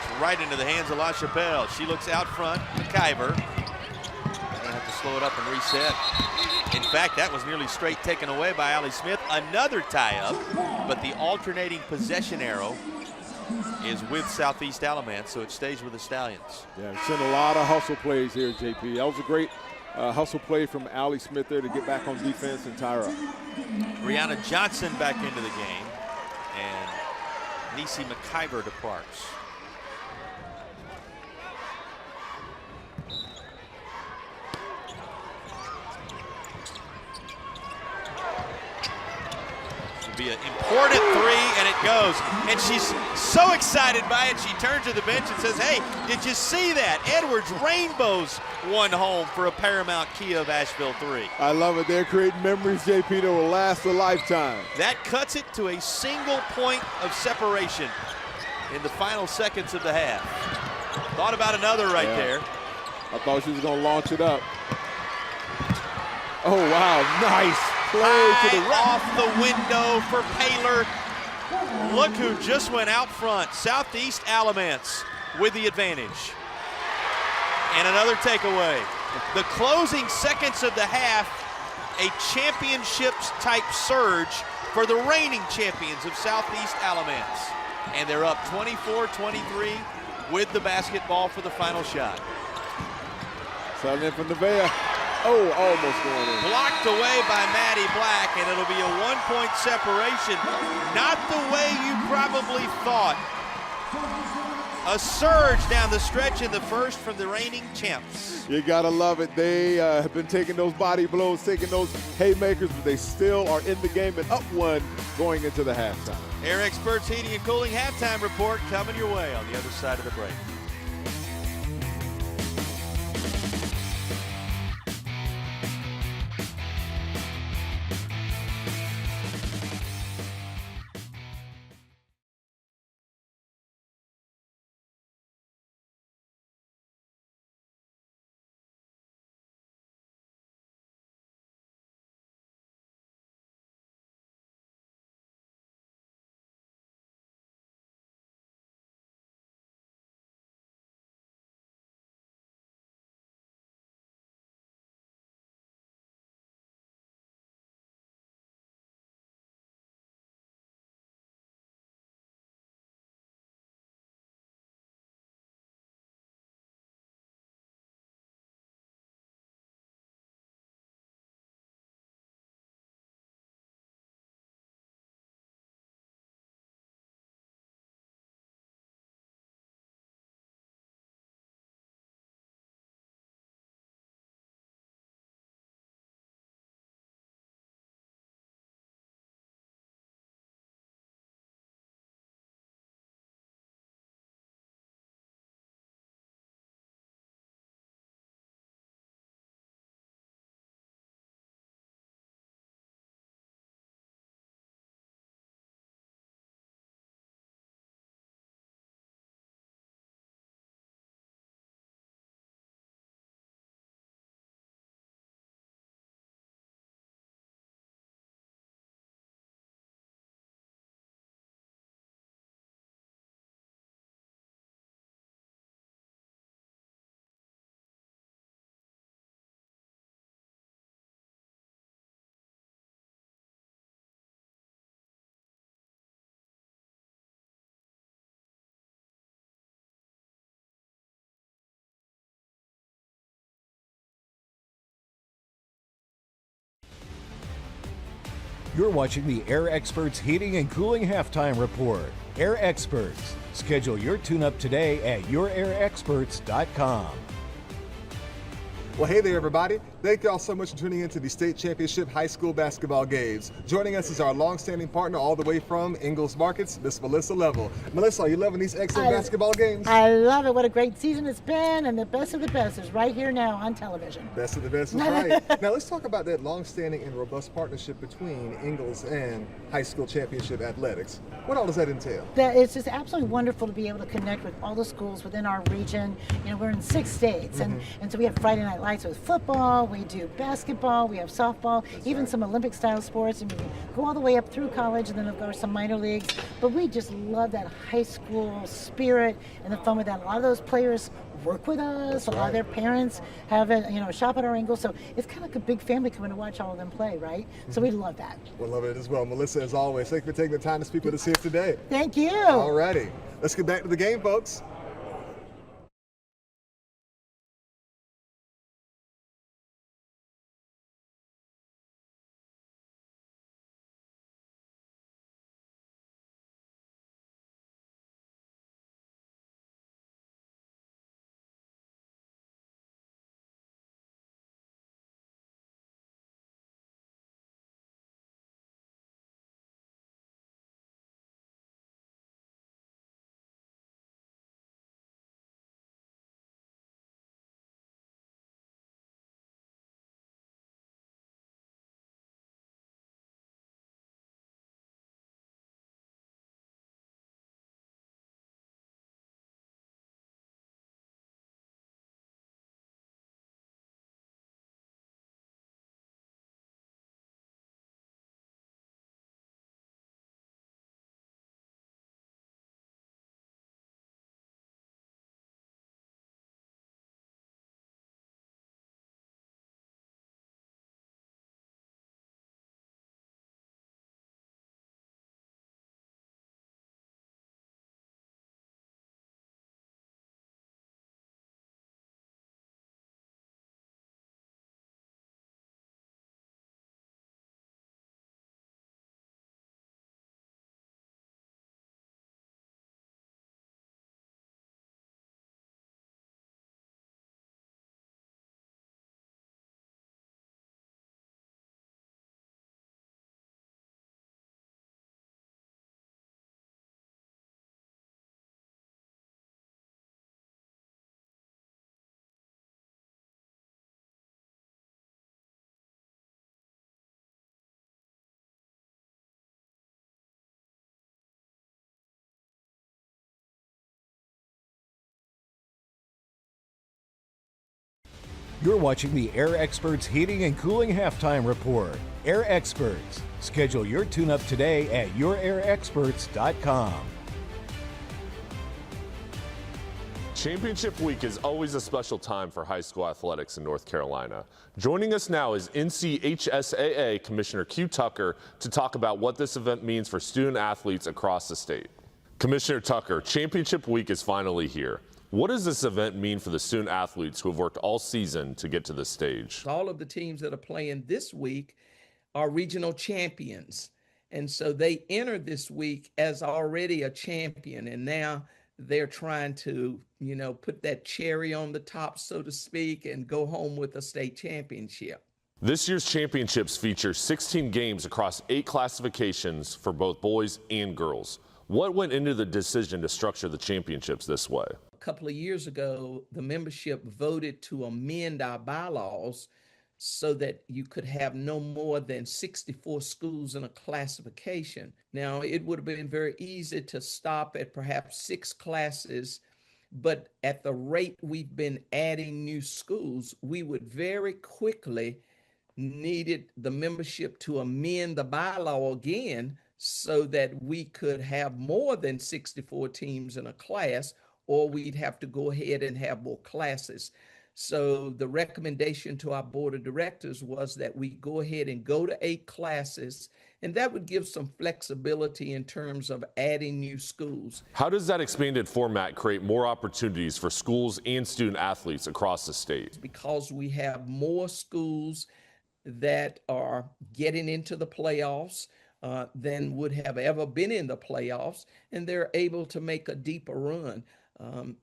It's right into the hands of La Chapelle. She looks out front, McIver. Gonna have to slow it up and reset. In fact, that was nearly straight taken away by Allie Smith. Another tie-up, but the alternating possession arrow is with Southeast Alamance, so it stays with the Stallions. Yeah, we've seen a lot of hustle plays here, JP. That was a great hustle play from Allie Smith there to get back on defense and tie her up. Brianna Johnson back into the game, and Nisi McIver departs. This will Philadelphia. Important three, and it goes. And she's so excited by it, she turns to the bench and says, hey, did you see that? Edwards Rainbows one home for a Paramount Kia of Asheville 3. I love it. They're creating memories, JP, that will last a lifetime. That cuts it to a single point of separation in the final seconds of the half. Thought about another right there. I thought she was going to launch it up. Oh, wow. Nice play to the right. Off the window for Paylor. Look who just went out front. Southeast Alamance with the advantage. And another takeaway. The closing seconds of the half, a championships-type surge for the reigning champions of Southeast Alamance. And they're up 24-23 with the basketball for the final shot. Selling in from Nevaeh. Oh, almost going in. Blocked away by Maddie Black, and it'll be a 1-point separation. Not the way you probably thought. A surge down the stretch in the first from the reigning champs. You gotta love it. They have been taking those body blows, taking those haymakers, but they still are in the game and up one going into the halftime. Air Experts Heating and Cooling halftime report coming your way on the other side of the break. You're watching the Air Experts Heating and Cooling Halftime Report. Air Experts. Schedule your tune-up today at yourairexperts.com. Well, hey there, everybody. Thank y'all so much for tuning in to the state championship high school basketball games. Joining us is our long-standing partner all the way from Ingalls Markets, Miss Melissa Level. Melissa, are you loving these excellent basketball games? I love it. What a great season it's been, and the best of the best is right here now on television. Best of the best is right. Now let's talk about that long-standing and robust partnership between Ingalls and high school championship athletics. What all does that entail? It's just absolutely wonderful to be able to connect with all the schools within our region. You know, we're in 6 states, and so we have Friday Night Lights with football, we do basketball, we have softball, even some Olympic-style sports, and we go all the way up through college, and then of course some minor leagues. But we just love that high school spirit and the fun with that. A lot of those players work with us. A lot of their parents have a shop at our Ingalls, so it's kind of like a big family coming to watch all of them play, right? So we love that. We'll love it as well. Melissa, as always, thank you for taking the time to speak with us here today. Thank you. All righty. Let's get back to the game, folks. You're watching the Air Experts Heating and Cooling Halftime Report. Air Experts. Schedule your tune-up today at yourairexperts.com. Championship week is always a special time for high school athletics in North Carolina. Joining us now is NCHSAA Commissioner Q Tucker to talk about what this event means for student athletes across the state. Commissioner Tucker, Championship week is finally here. What does this event mean for the student athletes who have worked all season to get to this stage? All of the teams that are playing this week are regional champions. And so they entered this week as already a champion. And now they're trying to, put that cherry on the top, so to speak, and go home with a state championship. This year's championships feature 16 games across 8 classifications for both boys and girls. What went into the decision to structure the championships this way? A couple of years ago, the membership voted to amend our bylaws so that you could have no more than 64 schools in a classification. Now, it would have been very easy to stop at perhaps 6 classes, but at the rate we've been adding new schools, we would very quickly needed the membership to amend the bylaw again so that we could have more than 64 teams in a class, or we'd have to go ahead and have more classes. So the recommendation to our board of directors was that we go ahead and go to 8 classes, and that would give some flexibility in terms of adding new schools. How does that expanded format create more opportunities for schools and student athletes across the state? Because we have more schools that are getting into the playoffs than would have ever been in the playoffs, and they're able to make a deeper run.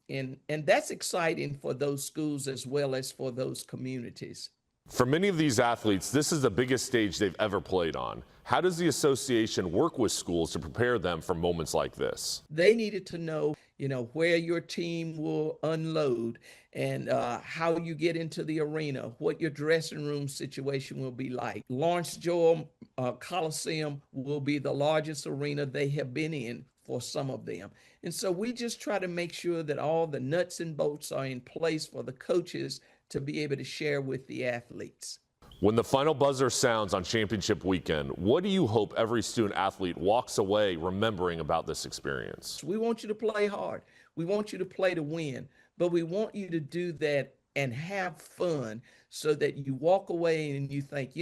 And that's exciting for those schools as well as for those communities. For many of these athletes, this is the biggest stage they've ever played on. How does the association work with schools to prepare them for moments like this? They needed to know, where your team will unload and how you get into the arena, what your dressing room situation will be like. Lawrence Joel Coliseum will be the largest arena they have been in for some of them. And so we just try to make sure that all the nuts and bolts are in place for the coaches to be able to share with the athletes. When the final buzzer sounds on championship weekend, what do you hope every student athlete walks away remembering about this experience? We want you to play hard. We want you to play to win, but we want you to do that and have fun so that you walk away and you think,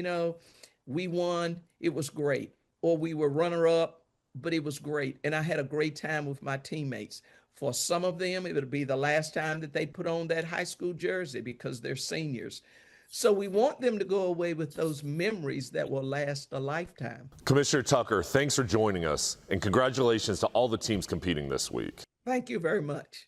we won, it was great, or we were runner-up, but it was great, and I had a great time with my teammates. For some of them, it would be the last time that they put on that high school jersey because they're seniors. So we want them to go away with those memories that will last a lifetime. Commissioner Tucker, thanks for joining us, and congratulations to all the teams competing this week. Thank you very much.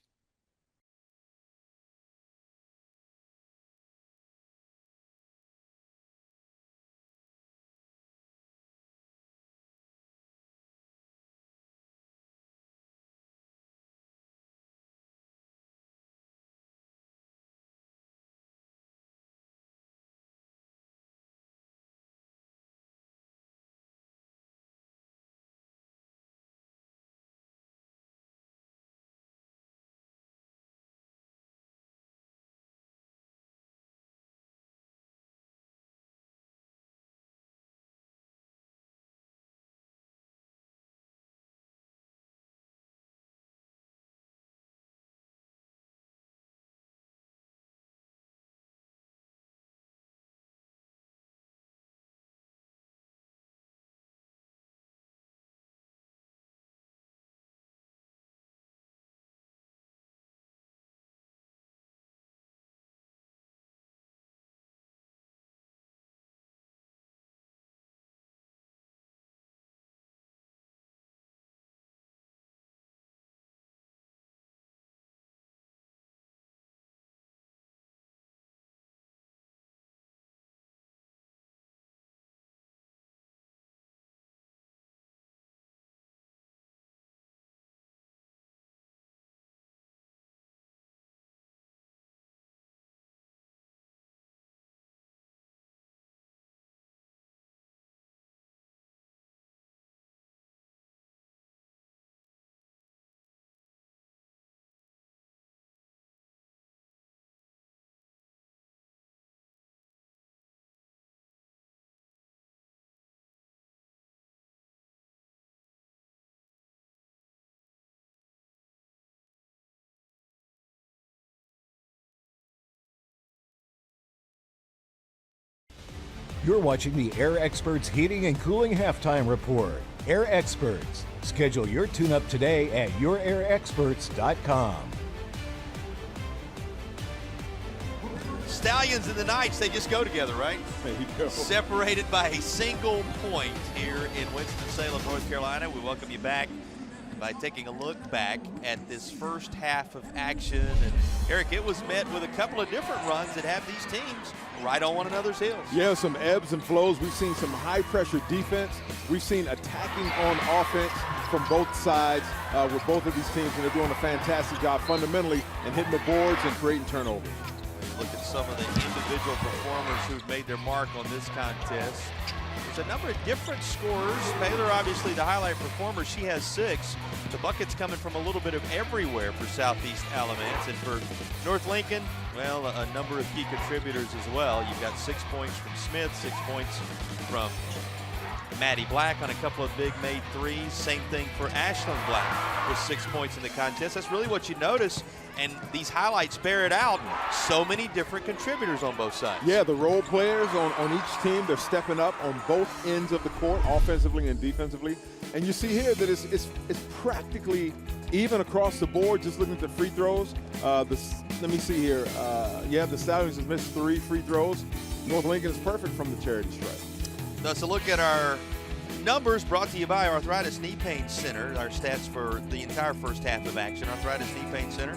You're watching the Air Experts Heating and Cooling Halftime Report. Air Experts. Schedule your tune-up today at yourairexperts.com. Stallions and the Knights, they just go together, right? There you go. Separated by a single point here in Winston-Salem, North Carolina. We welcome you back by taking a look back at this first half of action. And Eric, it was met with a couple of different runs that have these teams right on one another's heels. Yeah, some ebbs and flows. We've seen some high-pressure defense. We've seen attacking on offense from both sides with both of these teams, and they're doing a fantastic job fundamentally in hitting the boards and creating turnovers. Look at some of the individual performers who've made their mark on this contest. There's a number of different scorers. Baylor, obviously, the highlight performer. She has 6. The bucket's coming from a little bit of everywhere for Southeast Alamance. And for North Lincoln, well, a number of key contributors as well. You've got 6 points from Smith, 6 points from Maddie Black on a couple of big made threes. Same thing for Ashlyn Black with 6 points in the contest. That's really what you notice. And these highlights bear it out. So many different contributors on both sides. Yeah, the role players on each team, they're stepping up on both ends of the court, offensively and defensively. And you see here that it's practically even across the board, just looking at the free throws. Let me see here. The Stallions have missed 3 free throws. North Lincoln is perfect from the charity stripe. Let's look at our numbers brought to you by Arthritis Knee Pain Center. Our stats for the entire first half of action. Arthritis Knee Pain Center.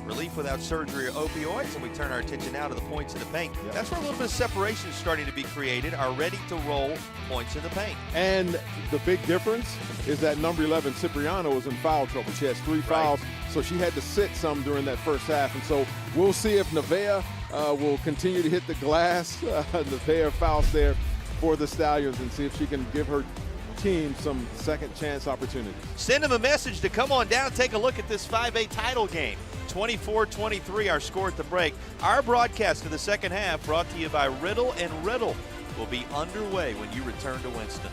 Relief without surgery or opioids, and we turn our attention now to the points in the paint. Yep. That's where a little bit of separation is starting to be created, our ready-to-roll points in the paint. And the big difference is that number 11, Cipriano, was in foul trouble. She has 3 fouls, so she had to sit some during that first half. And so we'll see if Nevaeh will continue to hit the glass. Nevaeh fouls there for the Stallions, and see if she can give her team some second chance opportunities. Send them a message to come on down, take a look at this 5A title game. 24-23 our score at the break. Our broadcast of the second half, brought to you by Riddle and Riddle, will be underway when you return to Winston.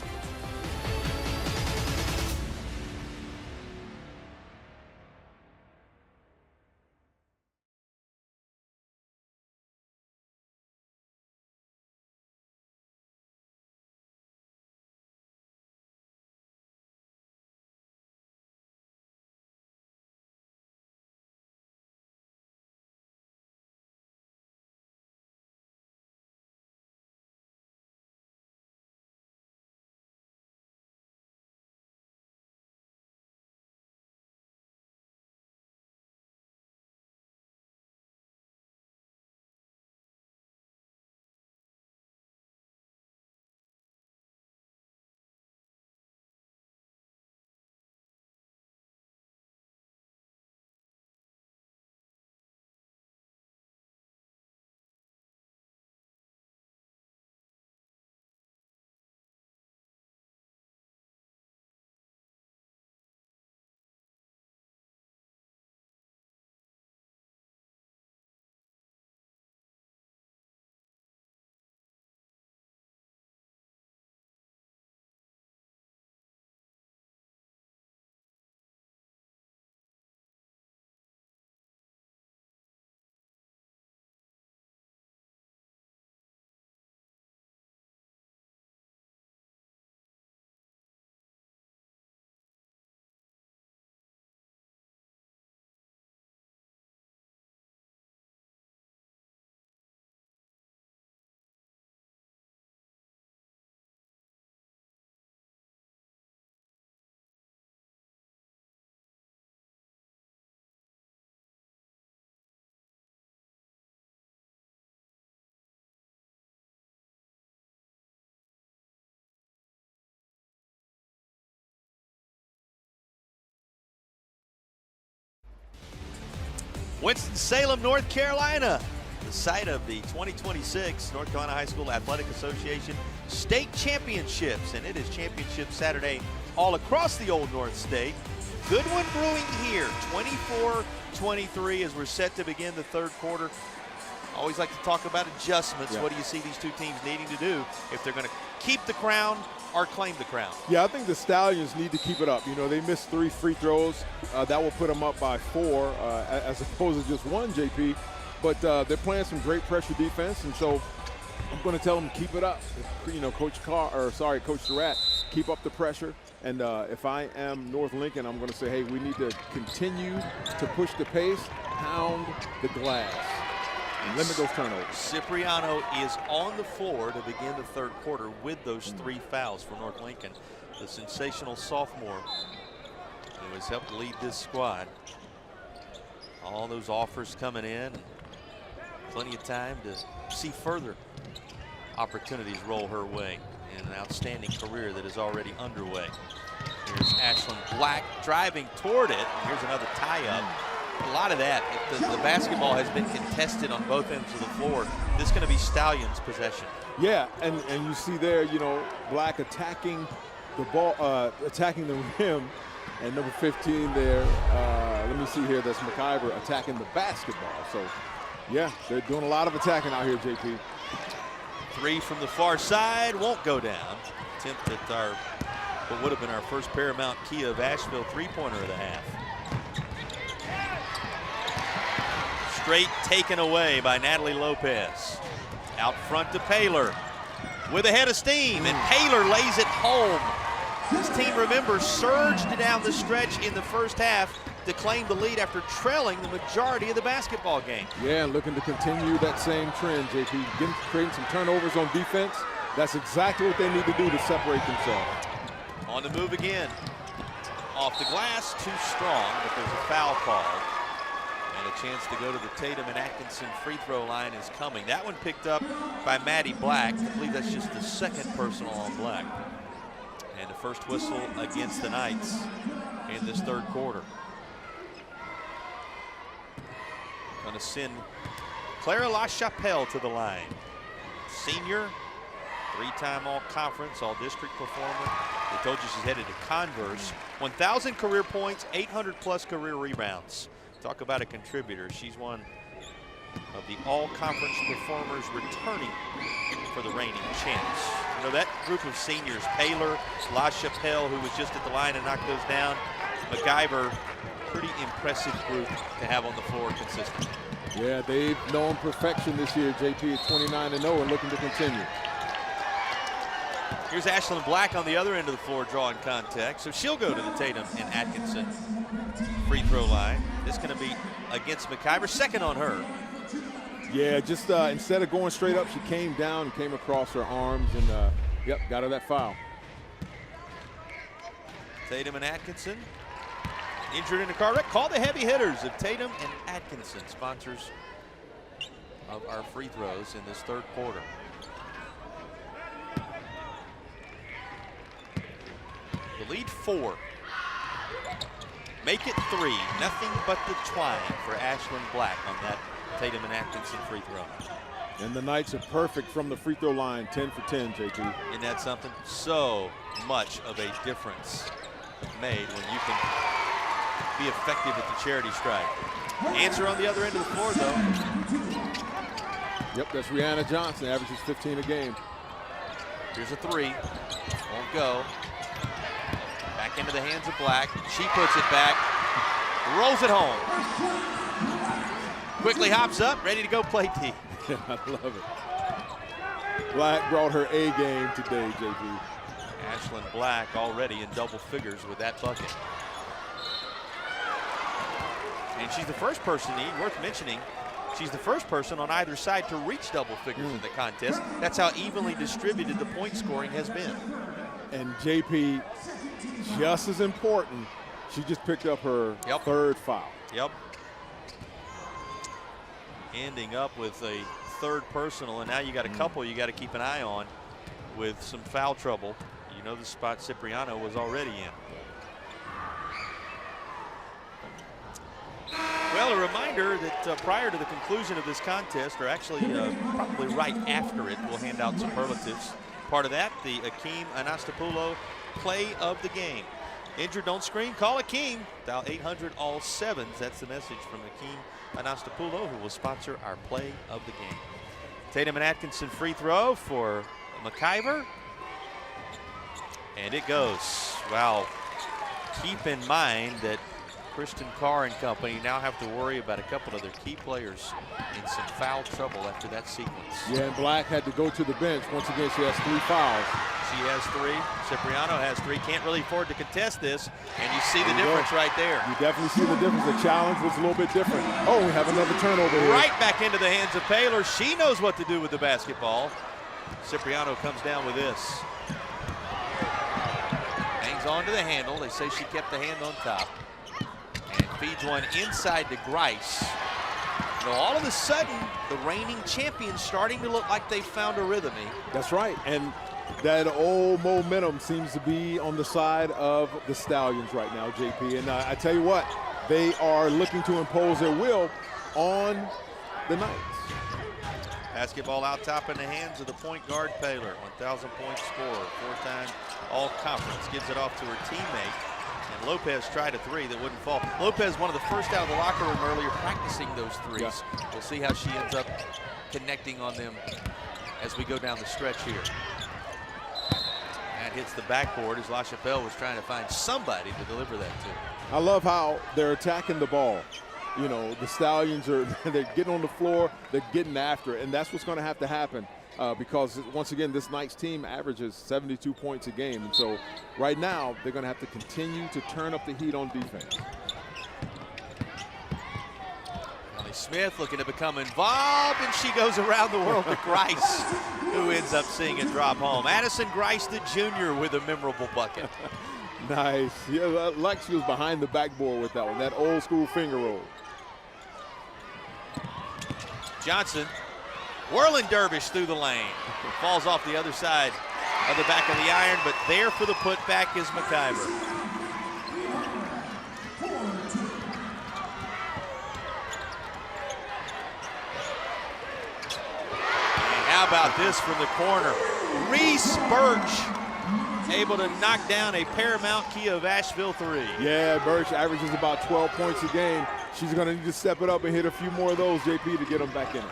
Winston-Salem, North Carolina, the site of the 2026 North Carolina High School Athletic Association State Championships, and it is Championship Saturday all across the Old North State. Good one brewing here, 24-23 as we're set to begin the third quarter. Always like to talk about adjustments. Yeah. What do you see these two teams needing to do if they're going to keep the crown or claim the crown? Yeah, I think the Stallions need to keep it up. You know, they missed 3 free throws. That will put them up by 4 as opposed to just 1, JP. But they're playing some great pressure defense, and so I'm going to tell them keep it up. You know, Coach Surratt, keep up the pressure. And if I am North Lincoln, I'm going to say, hey, we need to continue to push the pace, pound the glass, and limit those turnovers. Cipriano is on the floor to begin the third quarter with those 3 fouls for North Lincoln. The sensational sophomore who has helped lead this squad. All those offers coming in. Plenty of time to see further opportunities roll her way in an outstanding career that is already underway. Here's Ashlyn Black driving toward it. And here's another tie-up. A lot of that. The basketball has been contested on both ends of the floor. This is going to be Stallions' possession. Yeah, and you see there, you know, Black attacking the ball, attacking the rim, and number 15 there. Let me see here. That's McIver attacking the basketball. So, yeah, they're doing a lot of attacking out here, JP. 3 from the far side won't go down. Attempt at what would have been our first Paramount Kia of Asheville 3-pointer of the half. Straight taken away by Natalie Lopez. Out front to Paylor with a head of steam, and Paylor lays it home. This team, remember, surged down the stretch in the first half to claim the lead after trailing the majority of the basketball game. Yeah, looking to continue that same trend, JP. Creating some turnovers on defense. That's exactly what they need to do to separate themselves. On the move again. Off the glass, too strong, but there's a foul call. And a chance to go to the Tatum and Atkinson free throw line is coming. That one picked up by Maddie Black. I believe that's just the second personal on Black. And the first whistle against the Knights in this third quarter. Going to send Clara LaChapelle to the line. Senior, 3-time all-conference, all-district performer. We told you she's headed to Converse. 1,000 career points, 800-plus career rebounds. Talk about a contributor. She's one of the all-conference performers returning for the reigning champs. You know, that group of seniors, Paylor, LaChapelle, who was just at the line and knocked those down, McIver, pretty impressive group to have on the floor consistently. Yeah, they've known perfection this year, JP, at 29-0 and looking to continue. Here's Ashlyn Black on the other end of the floor drawing contact. So she'll go to the Tatum and Atkinson free throw line. This is going to be against McIver, second on her. Yeah, just instead of going straight up, she came down and came across her arms and, yep, got her that foul. Tatum and Atkinson injured in a car wreck. Call the heavy hitters of Tatum and Atkinson, sponsors of our free throws in this third quarter. The lead 4. Make it 3. Nothing but the twine for Ashlyn Black on that Tatum and Atkinson free throw. And the Knights are perfect from the free throw line, 10 for 10, JP. Isn't that something? So much of a difference made when you can be effective at the charity stripe. Answer on the other end of the floor, though. Yep, that's Rihanna Johnson, averages 15 a game. Here's a 3. Won't go. Back into the hands of Black. She puts it back. Rolls it home. Quickly hops up, ready to go play D. Yeah, I love it. Black brought her A game today, JP. Ashlyn Black already in double figures with that bucket. And she's the first person, worth mentioning, she's the first person on either side to reach double figures in the contest. That's how evenly distributed the point scoring has been. And JP, just as important, she just picked up her third foul. Yep. Ending up with a third personal, and now you got a couple you got to keep an eye on with some foul trouble. You know the spot Cipriano was already in. Well, a reminder that prior to the conclusion of this contest, or actually probably right after it, we'll hand out superlatives. Part of that, the Akeem Anastapoulos play of the game. Injured, don't scream, call Akeem. Dial 800-ALL-7s. That's the message from Akeem Anastapoulos, who will sponsor our play of the game. Tatum and Atkinson free throw for McIver. And it goes. Wow. Keep in mind that Kristen Carr and company now have to worry about a couple of their key players in some foul trouble after that sequence. Yeah, and Black had to go to the bench. Once again, she has 3 fouls. She has 3. Cipriano has 3. Can't really afford to contest this, and you see the difference right there. You definitely see the difference. The challenge was a little bit different. Oh, we have another turnover here. Right back into the hands of Paylor. She knows what to do with the basketball. Cipriano comes down with this. Hangs on to the handle. They say she kept the hand on top. And feeds one inside to Grice. So all of a sudden, the reigning champions starting to look like they found a rhythm. That's right. And that old momentum seems to be on the side of the Stallions right now, JP. And I tell you what, they are looking to impose their will on the Knights. Basketball out top in the hands of the point guard Paylor, 1,000-point scorer, 4-time all-conference. Gives it off to her teammate. And Lopez tried a 3 that wouldn't fall. Lopez, one of the first out of the locker room earlier, practicing those 3s. Yeah. We'll see how she ends up connecting on them as we go down the stretch here. That hits the backboard as LaChapelle was trying to find somebody to deliver that to. I love how they're attacking the ball. You know, the Stallions are they're getting on the floor, they're getting after it, and that's what's going to have to happen because, once again, this Knights team averages 72 points a game. And so right now they're going to have to continue to turn up the heat on defense. Ellie Smith looking to become involved, and she goes around the world to Grice, who ends up seeing it drop home. Addison Grice, the junior, with a memorable bucket. Nice. Yeah, like she was behind the backboard with that one, that old school finger roll. Johnson, whirling dervish through the lane. Falls off the other side of the back of the iron, but there for the putback is McIver. And how about this from the corner? Reese Birch able to knock down a Paramount Key of Asheville 3. Yeah, Birch averages about 12 points a game. She's going to need to step it up and hit a few more of those, JP, to get them back in it.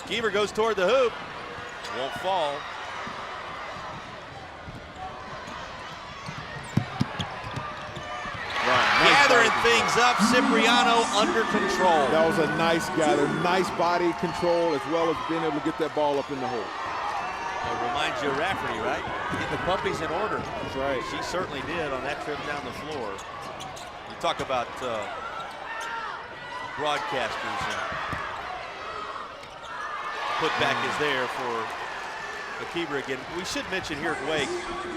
Keever goes toward the hoop. Won't fall. Wow, nice gathering things up. Cipriano under control. That was a nice gather. Nice body control as well as being able to get that ball up in the hole. It reminds you of Rafferty, right? Get the puppies in order. That's right. She certainly did on that trip down the floor. You talk about broadcasters, and putback is there for Akiba again. We should mention here at Wake,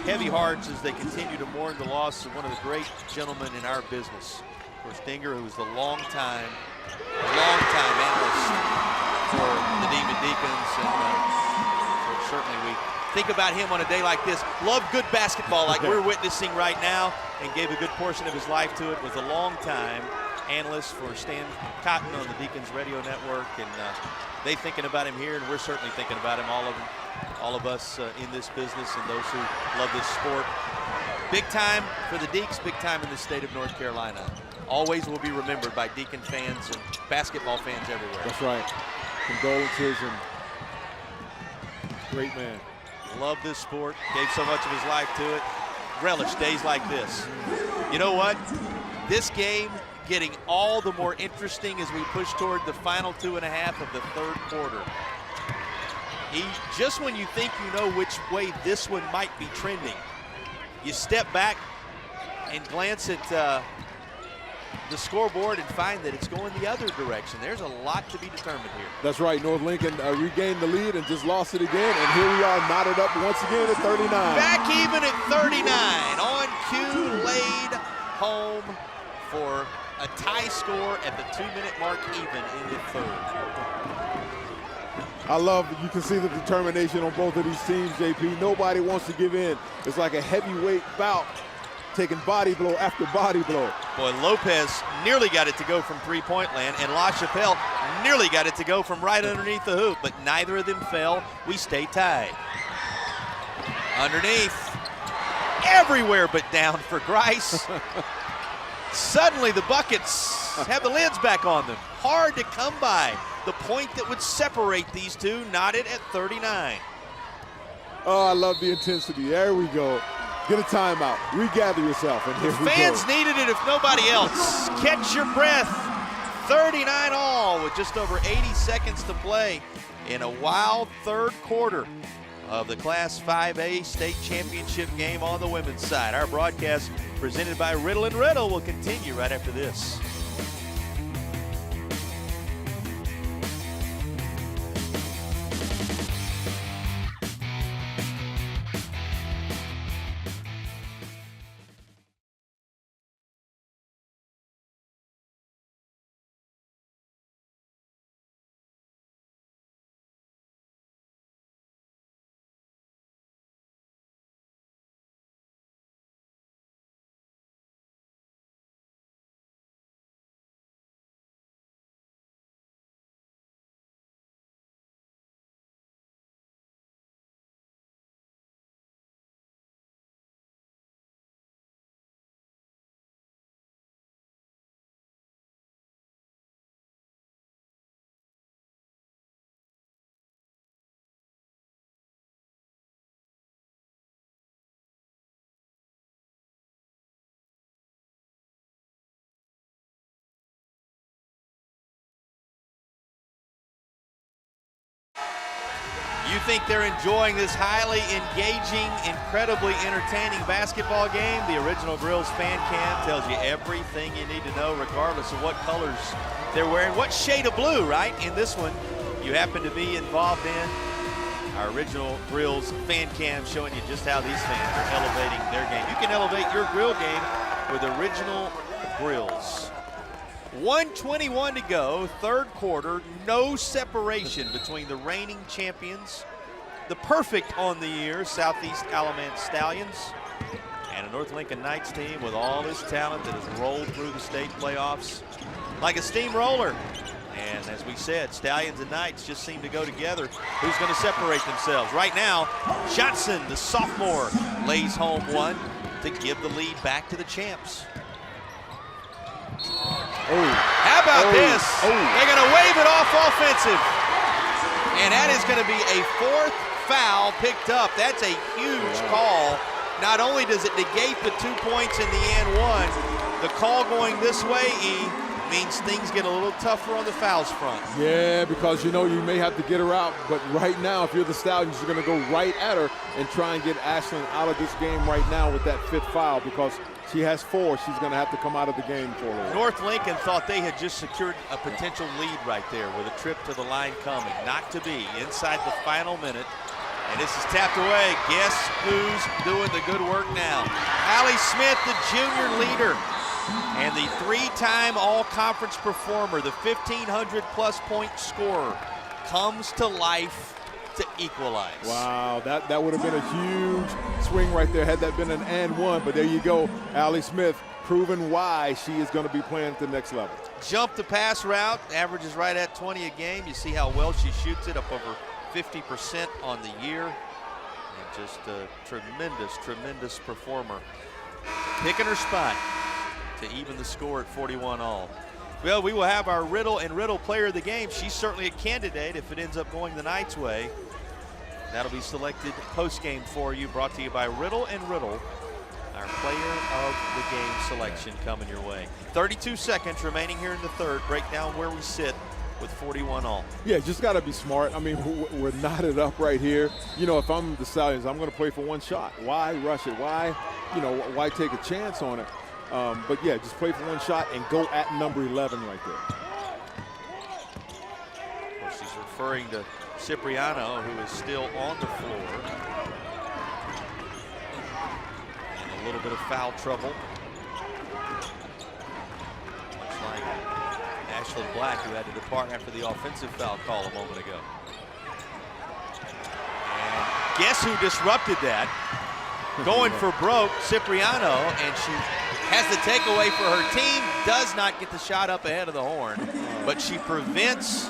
heavy hearts as they continue to mourn the loss of one of the great gentlemen in our business. Of course, Dinger, who was the long-time analyst for the Demon Deacons, and certainly we think about him on a day like this. Loved good basketball like we're witnessing right now, and gave a good portion of his life to it. Was a long-time analyst for Stan Cotton on the Deacons Radio Network, and they thinking about him here, and we're certainly thinking about him, all of us in this business and those who love this sport. Big time for the Deeks, big time in the state of North Carolina. Always will be remembered by Deacon fans and basketball fans everywhere. That's right. Condolences, and great man. Love this sport, gave so much of his life to it. Relish days like this. You know what? This game getting all the more interesting as we push toward the final 2.5 of the third quarter. Just when you think you know which way this one might be trending, you step back and glance at the scoreboard and find that it's going the other direction. There's a lot to be determined here. That's right. North Lincoln regained the lead and just lost it again. And here we are, knotted up once again at 39. Back even at 39. On cue, laid home for a tie score at the 2-minute mark, even in the third. I love, you can see the determination on both of these teams, JP. Nobody wants to give in. It's like a heavyweight bout, taking body blow after body blow. Boy, Lopez nearly got it to go from three-point land, and LaChapelle nearly got it to go from right underneath the hoop, but neither of them fell. We stay tied. Underneath, everywhere but down for Grice. Suddenly the buckets have the lids back on them. Hard to come by. The point that would separate these two, knotted at 39. Oh, I love the intensity. There we go. Get a timeout. Regather yourself. And here we go. Fans needed it if nobody else. Catch your breath. 39 all with just over 80 seconds to play in a wild third quarter of the Class 5A state championship game on the women's side. Our broadcast presented by Riddle & Riddle will continue right after this. You think they're enjoying this highly engaging, incredibly entertaining basketball game? The Original Grills fan cam tells you everything you need to know regardless of what colors they're wearing. What shade of blue, right? In this one, you happen to be involved in. Our Original Grills fan cam showing you just how these fans are elevating their game. You can elevate your grill game with Original Grills. 1:21 to go, third quarter, no separation between the reigning champions, the perfect on the year Southeast Alamance Stallions, and a North Lincoln Knights team with all this talent that has rolled through the state playoffs like a steamroller. And as we said, Stallions and Knights just seem to go together. Who's going to separate themselves? Right now, Johnson, the sophomore, lays home one to give the lead back to the champs. How about this? They're going to wave it off offensive. And that is going to be a fourth foul picked up. That's a huge call. Not only does it negate the 2 points in the and one, the call going this way, means things get a little tougher on the fouls front. Yeah, because you know you may have to get her out, but right now, if you're the Stallions, you're going to go right at her and try and get Ashlyn out of this game right now with that fifth foul, because she has 4. She's going to have to come out of the game for her. North Lincoln thought they had just secured a potential lead right there with a trip to the line coming. Not to be inside the final minute. And this is tapped away. Guess who's doing the good work now? Allie Smith, the junior leader, and the 3-time all-conference performer, the 1,500-plus point scorer, comes to life to equalize. Wow, that would have been a huge swing right there had that been an and one, but there you go. Allie Smith proving why she is going to be playing at the next level. Jump the pass route, averages right at 20 a game. You see how well she shoots it, up over 50% on the year. And just a tremendous, tremendous performer. Picking her spot to even the score at 41 all. Well, we will have our Riddle and Riddle player of the game. She's certainly a candidate if it ends up going the Knights' way. That'll be selected post-game for you, brought to you by Riddle and Riddle, our player of the game selection coming your way. 32 seconds remaining here in the third. Break down where we sit with 41 all. Yeah, just got to be smart. I mean, we're knotted up right here. You know, if I'm the Stallions, I'm going to play for one shot. Why rush it? Why take a chance on it? But yeah, just play for one shot and go at number 11 right there. Of course, she's referring to Cipriano, who is still on the floor. And a little bit of foul trouble. Much like Ashlyn Black, who had to depart after the offensive foul call a moment ago. And guess who disrupted that? Going for broke, Cipriano, and she has the takeaway for her team, does not get the shot up ahead of the horn, but she prevents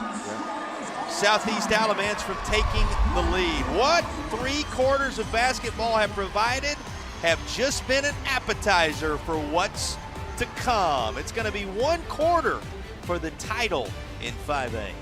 Southeast Alamance from taking the lead. What 3 quarters of basketball have provided have just been an appetizer for what's to come. It's going to be 1 quarter for the title in 5A.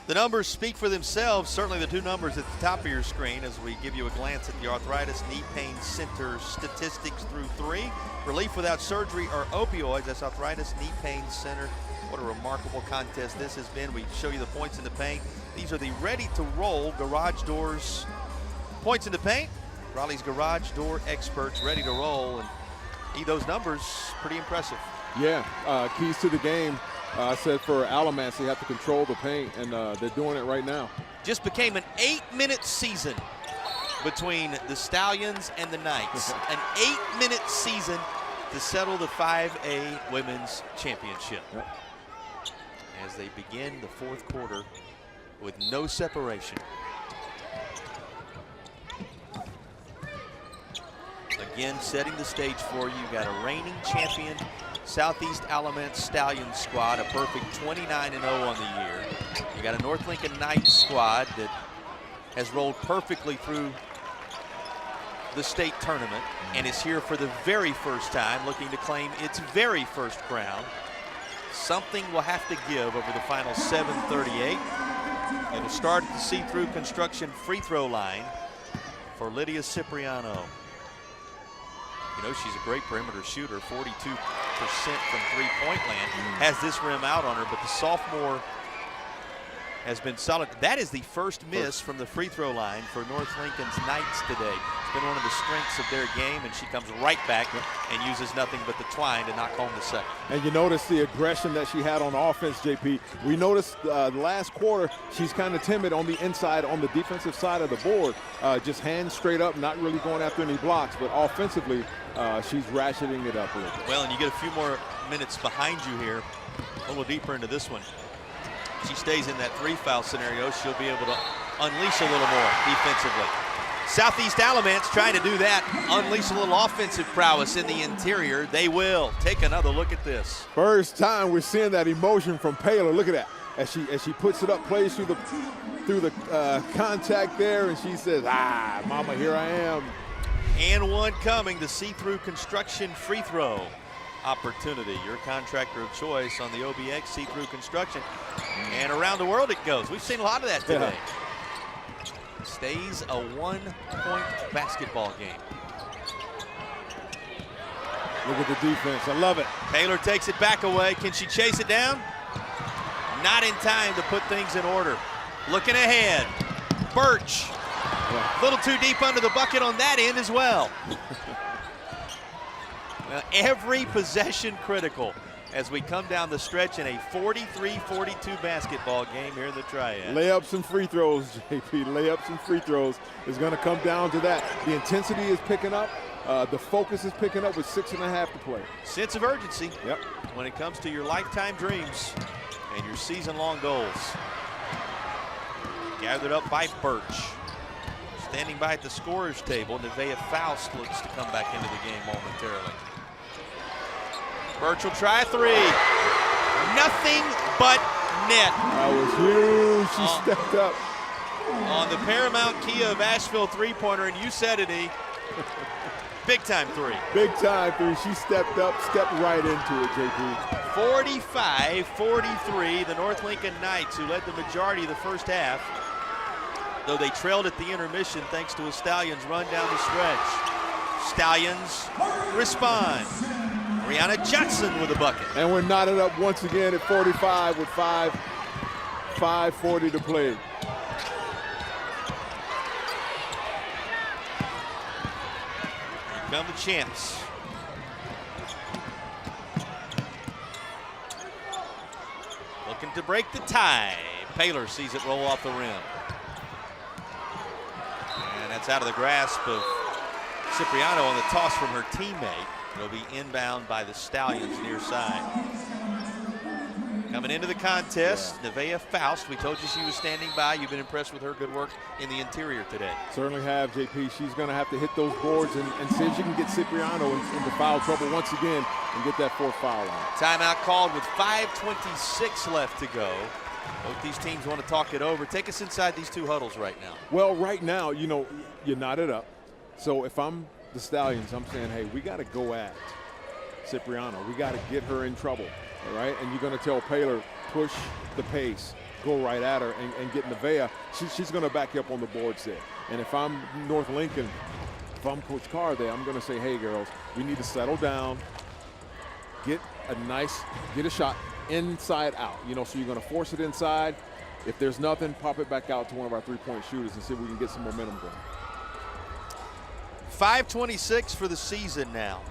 The numbers speak for themselves, certainly the two numbers at the top of your screen as we give you a glance at the Arthritis Knee Pain Center statistics through 3. Relief without surgery or opioids, that's Arthritis Knee Pain Center. What a remarkable contest this has been. We show you the points in the paint. These are the ready-to-roll garage doors. Points in the paint, Raleigh's garage door experts ready to roll. And those numbers, pretty impressive. Yeah, keys to the game. I said for Alamance, they have to control the paint, and they're doing it right now. Just became an 8-minute season between the Stallions and the Knights. An 8-minute season to settle the 5A Women's Championship. Yep. As they begin the fourth quarter with no separation. Again, setting the stage for you. You've got a reigning champion Southeast Alamance Stallions squad, a perfect 29-0 on the year. You got a North Lincoln Knights squad that has rolled perfectly through the state tournament and is here for the very first time, looking to claim its very first crown. Something will have to give over the final 7:38. It'll start at the see-through construction free throw line for Lydia Cipriano. You know, she's a great perimeter shooter, 42% from three-point land. Has this rim out on her, but the sophomore has been solid. That is the first miss from the free throw line for North Lincoln's Knights today. It's been one of the strengths of their game, and she comes right back and uses nothing but the twine to knock home the second. And you notice the aggression that she had on offense, JP. We noticed the last quarter, she's kind of timid on the inside, on the defensive side of the board. Just hands straight up, not really going after any blocks, but offensively, she's ratcheting it up a little bit. Well, and you get a few more minutes behind you here, a little deeper into this one. She stays in that 3-foul scenario, she'll be able to unleash a little more defensively. Southeast Alamance trying to do that, unleash a little offensive prowess in the interior. They will. Take another look at this. First time we're seeing that emotion from Paylor. Look at that. As she puts it up, plays through the contact there, and she says, "Ah, mama, here I am." And one coming, the see-through construction free throw opportunity. Your contractor of choice on the OBX see-through construction. And around the world it goes. We've seen a lot of that today. Yeah. Stays a 1-point basketball game. Look at the defense. I love it. Taylor takes it back away. Can she chase it down? Not in time to put things in order. Looking ahead. Birch. A little too deep under the bucket on that end as well. Well, every possession critical as we come down the stretch in a 43-42 basketball game here in the Triad. Layups and free throws, JP. Layups and free throws is going to come down to that. The intensity is picking up. The focus is picking up with 6.5 to play. Sense of urgency. Yep. When it comes to your lifetime dreams and your season-long goals. Gathered up by Birch. Standing by at the scorer's table, Nevaeh Faust looks to come back into the game momentarily. Birch will try a three. Nothing but net. That was huge. She stepped up. On the Paramount Kia of Asheville three-pointer, and you said it, E. Big time three. Big time three. She stepped up, stepped right into it, JP. 45-43, the North Lincoln Knights, who led the majority of the first half, though they trailed at the intermission thanks to a Stallions run down the stretch. Stallions respond. Brianna Johnson with a bucket. And we're knotted up once again at 45 with 5:40 to play. Here come the champs. Looking to break the tie. Paylor sees it roll off the rim. And that's out of the grasp of Cipriano on the toss from her teammate. It'll be inbound by the Stallions near side. Coming into the contest, Nevaeh Faust. We told you she was standing by. You've been impressed with her good work in the interior today. Certainly have, JP. She's going to have to hit those boards and see if she can get Cipriano into foul trouble once again and get that 4th foul line. Timeout called with 5:26 left to go. Both these teams want to talk it over. Take us inside these two huddles right now. Well, right now, you know, you're knotted up. So if I'm the Stallions, I'm saying, hey, we got to go at Cipriano. We got to get her in trouble, all right? And you're going to tell Paylor, push the pace, go right at her and get Nevaeh, she's going to back you up on the boards there. And if I'm North Lincoln, if I'm Coach Carr there, I'm going to say, hey, girls, we need to settle down, get a shot inside out. You know, so you're going to force it inside. If there's nothing, pop it back out to one of our three-point shooters and see if we can get some momentum going. 5:26 for the season now.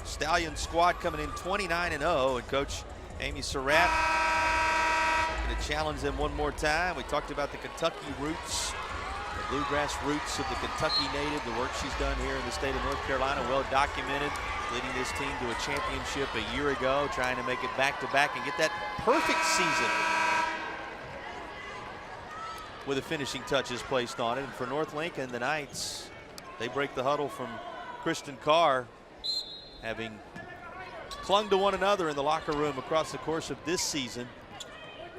Stallion squad coming in 29-0, and Coach Amy Surratt going to challenge them one more time. We talked about the Kentucky roots, the bluegrass roots of the Kentucky native, the work she's done here in the state of North Carolina, well documented, leading this team to a championship a year ago, trying to make it back-to-back and get that perfect season with the finishing touches placed on it. And for North Lincoln, the Knights, they break the huddle from Kristen Carr, having clung to one another in the locker room across the course of this season,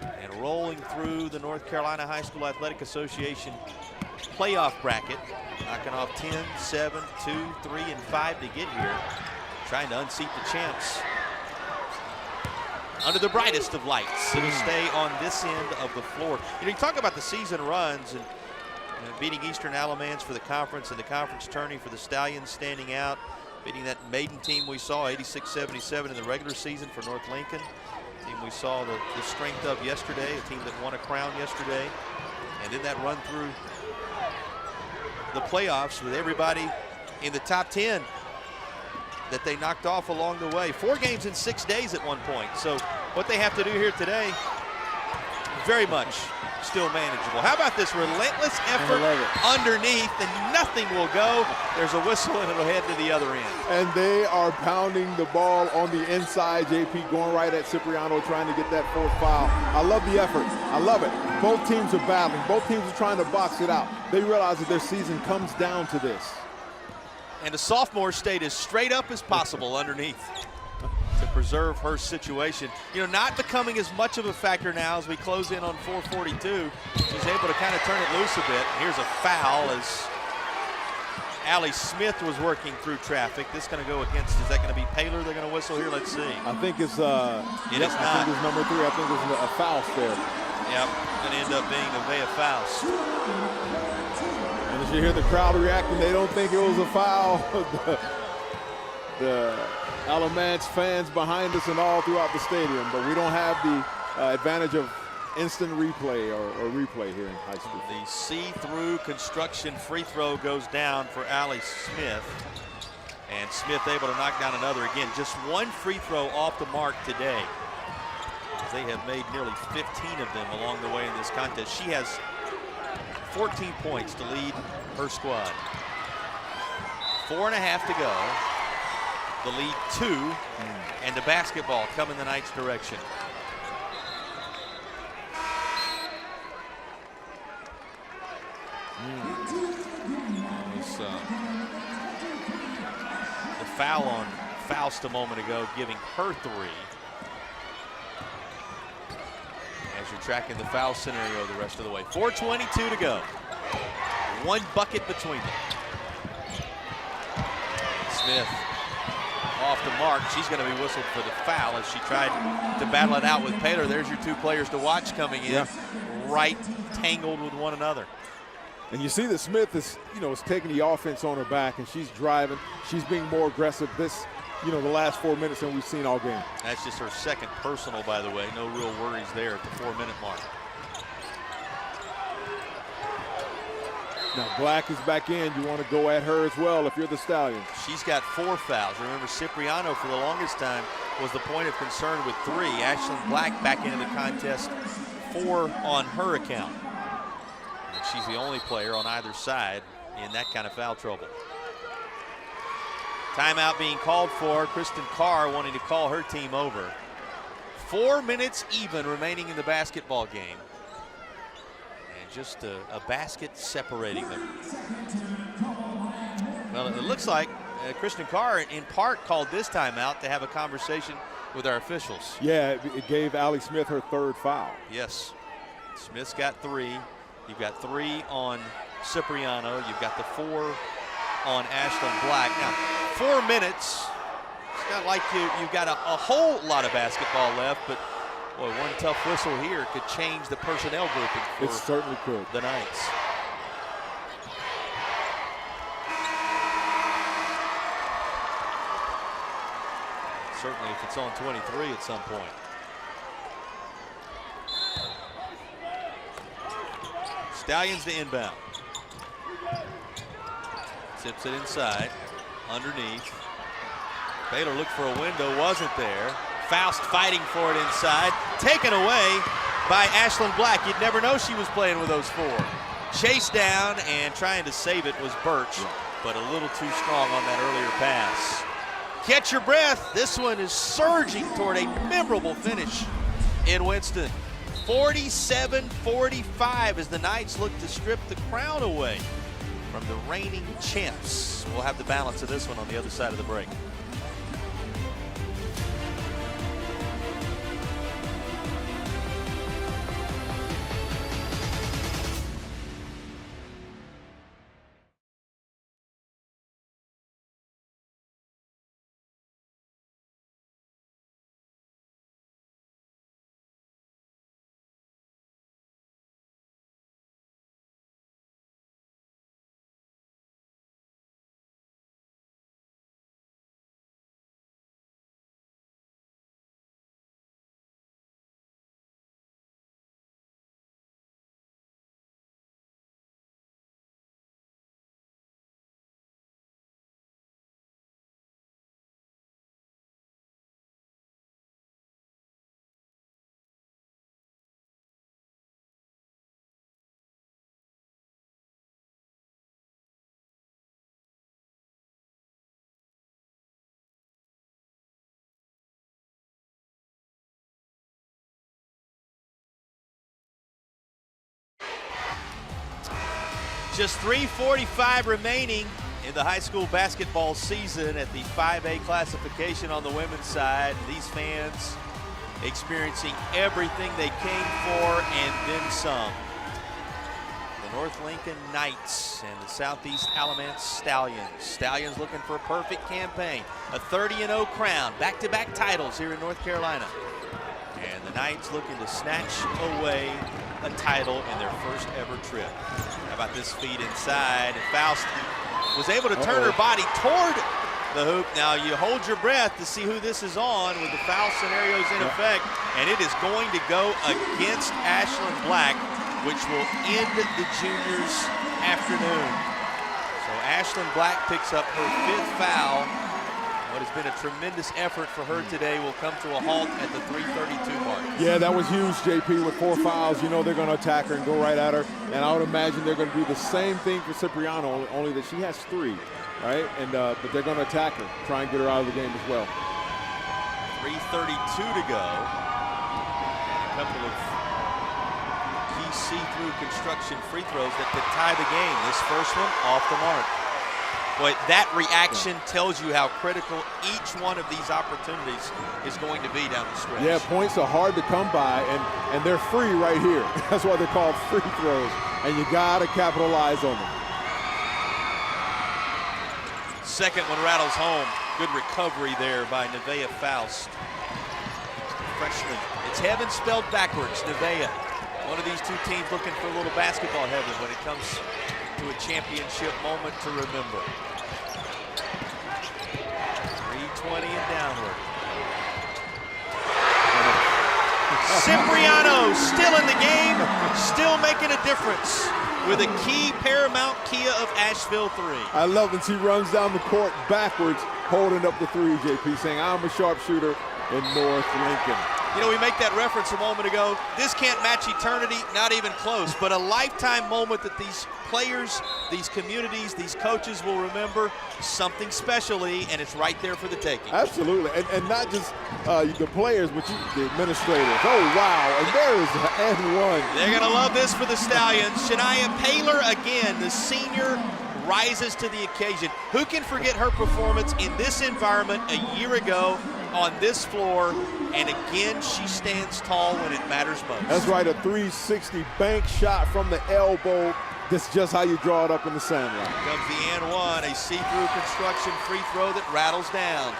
and rolling through the North Carolina High School Athletic Association playoff bracket, knocking off 10, 7, 2, 3, and 5 to get here, trying to unseat the champs under the brightest of lights. It'll stay on this end of the floor. You know, you talk about the season runs and beating Eastern Alamance for the conference and the conference tourney for the Stallions standing out, beating that maiden team we saw 86-77 in the regular season for North Lincoln, team we saw the strength of yesterday, a team that won a crown yesterday, and then that run through the playoffs with everybody in the top 10 that they knocked off along the way. 4 games in 6 days at one point. So what they have to do here today, very much still manageable. How about this relentless effort underneath, and nothing will go. There's a whistle and it'll head to the other end. And they are pounding the ball on the inside. JP going right at Cipriano, trying to get that 4th foul. I love the effort. I love it. Both teams are battling. Both teams are trying to box it out. They realize that their season comes down to this. And the sophomore stayed as straight up as possible underneath to preserve her situation. You know, not becoming as much of a factor now as we close in on 4:42. She's able to kind of turn it loose a bit. Here's a foul as Allie Smith was working through traffic. This going to go against, is that going to be Paylor they're going to whistle here? Let's see. I think it's, it is not. I think it's number 3. I think it's a foul there. Yep, going to end up being Nevaeh Faust. And as you hear the crowd reacting, they don't think it was a foul. the Alamance fans behind us and all throughout the stadium, but we don't have the advantage of instant replay or replay here in high school. The see-through construction free throw goes down for Allie Smith. And Smith able to knock down another again. Just one free throw off the mark today. They have made nearly 15 of them along the way in this contest. She has 14 points to lead her squad. 4.5 to go. The lead 2, and the basketball coming the Knights' direction. The foul on Faust a moment ago, giving her 3. As you're tracking the foul scenario the rest of the way. 4:22 to go. 1 bucket between them. Smith off the mark. She's going to be whistled for the foul as she tried to battle it out with Paylor. There's your 2 players to watch coming in, right tangled with one another. And you see that Smith is, is taking the offense on her back, and she's driving. She's being more aggressive the last 4 minutes than we've seen all game. That's just her second personal, by the way. No real worries there at the 4-minute mark. Now Black is back in. You want to go at her as well if you're the Stallions. She's got 4 fouls. Remember, Cipriano for the longest time was the point of concern with 3. Ashlyn Black back into the contest, 4 on her account. And she's the only player on either side in that kind of foul trouble. Timeout being called for. Kristen Carr wanting to call her team over. 4 minutes even remaining in the basketball game. And just a basket separating them. Well, it looks like Kristen Carr in part called this timeout to have a conversation with our officials. Yeah, it gave Allie Smith her 3rd foul. Yes. Smith's got 3. You've got 3 on Cipriano. You've got the 4 on Ashlyn Black. Now, 4 minutes. It's not like you've got a whole lot of basketball left, but Boy, one tough whistle here could change the personnel grouping for It certainly could. the Knights. Certainly if it's on 23 at some point. Stallions to inbound. Tips it inside, underneath. Baylor looked for a window, wasn't there. Faust fighting for it inside. Taken away by Ashlyn Black. You'd never know she was playing with those four. Chased down and trying to save it was Birch, but a little too strong on that earlier pass. Catch your breath. This one is surging toward a memorable finish in Winston. 47-45 as the Knights look to strip the crown away from the reigning champs. We'll have the balance of this one on the other side of the break. Just 3:45 remaining in the high school basketball season at the 5A classification on the women's side. These fans experiencing everything they came for and then some. The North Lincoln Knights and the Southeast Alamance Stallions. Stallions looking for a perfect campaign. A 30-0 crown. Back-to-back titles here in North Carolina. And the Knights looking to snatch away a title in their first ever trip. How about this feed inside? And Faust was able to turn her body toward the hoop. Now you hold your breath to see who this is on with the foul scenarios in effect. And it is going to go against Ashlyn Black, which will end the juniors' afternoon. So Ashlyn Black picks up her 5th foul. What has been a tremendous effort for her today will come to a halt at the 3:32 mark. Yeah, that was huge, JP, with 4 fouls. You know they're going to attack her and go right at her. And I would imagine they're going to do the same thing for Cipriano, only that she has 3, right? And but they're going to attack her, try and get her out of the game as well. 3:32 to go. A couple of key see-through construction free throws that could tie the game. This first one off the mark. But that reaction tells you how critical each one of these opportunities is going to be down the stretch. Yeah, points are hard to come by, and they're free right here. That's why they're called free throws, and you got to capitalize on them. Second one rattles home. Good recovery there by Nevaeh Faust. Freshman. It's heaven spelled backwards, Nevaeh. One of these two teams looking for a little basketball heaven when it comes to a championship moment to remember. 3:20 and downward. Cipriano still in the game, still making a difference with a key Paramount Kia of Asheville 3. I love when she runs down the court backwards, holding up the 3, JP, saying, I'm a sharpshooter in North Lincoln. You know, we make that reference a moment ago. This can't match eternity, not even close, but a lifetime moment that these players, these communities, these coaches will remember something specially, and it's right there for the taking. Absolutely, and not just the players, but the administrators. Oh, wow, and there is and one. They're going to love this for the Stallions. Shania Paylor again, the senior, rises to the occasion. Who can forget her performance in this environment a year ago on this floor? And again, she stands tall when it matters most. That's right, a 360 bank shot from the elbow. That's just how you draw it up in the sandline. Comes the and one, a see-through construction free throw that rattles down.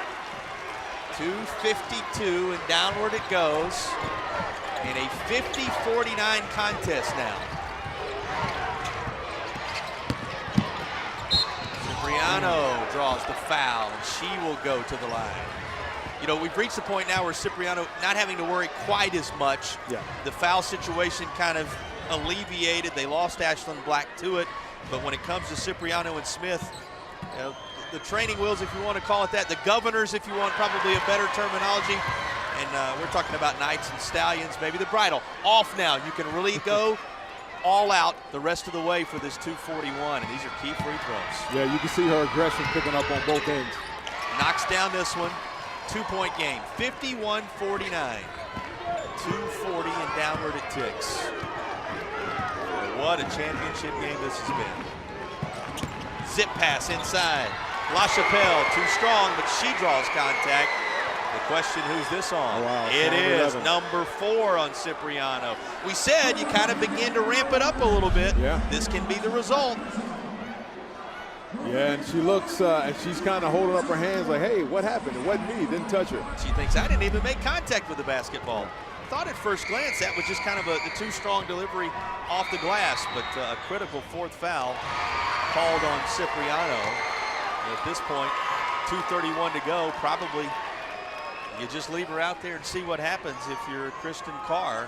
2:52 and downward it goes. in a 50-49 contest now. Cipriano draws the foul, and she will go to the line. You know, we've reached the point now where Cipriano not having to worry quite as much. Yeah. The foul situation kind of alleviated. They lost Ashlyn Black to it, but when it comes to Cipriano and Smith, you know, the training wheels, if you want to call it that, the governors, if you want probably a better terminology, and we're talking about Knights and Stallions, maybe the bridle off now. You can really go all out the rest of the way for this 241, and these are key free throws. Yeah, you can see her aggression picking up on both ends. Knocks down this one. 2-point game, 51-49. 240 and downward it ticks. What a championship game this has been. Zip pass inside. LaChapelle, too strong, but she draws contact. The question, who's this on? Oh, wow. It is 11. number 4 on Cipriano. We said you kind of begin to ramp it up a little bit. Yeah. This can be the result. Yeah, and she looks, and she's kind of holding up her hands like, hey, what happened? It wasn't me, didn't touch her. She thinks, I didn't even make contact with the basketball. Thought at first glance that was just kind of the too strong delivery off the glass, but a critical 4th foul called on Cipriano. And at this point, 2:31 to go, probably you just leave her out there and see what happens if you're Kristen Carr.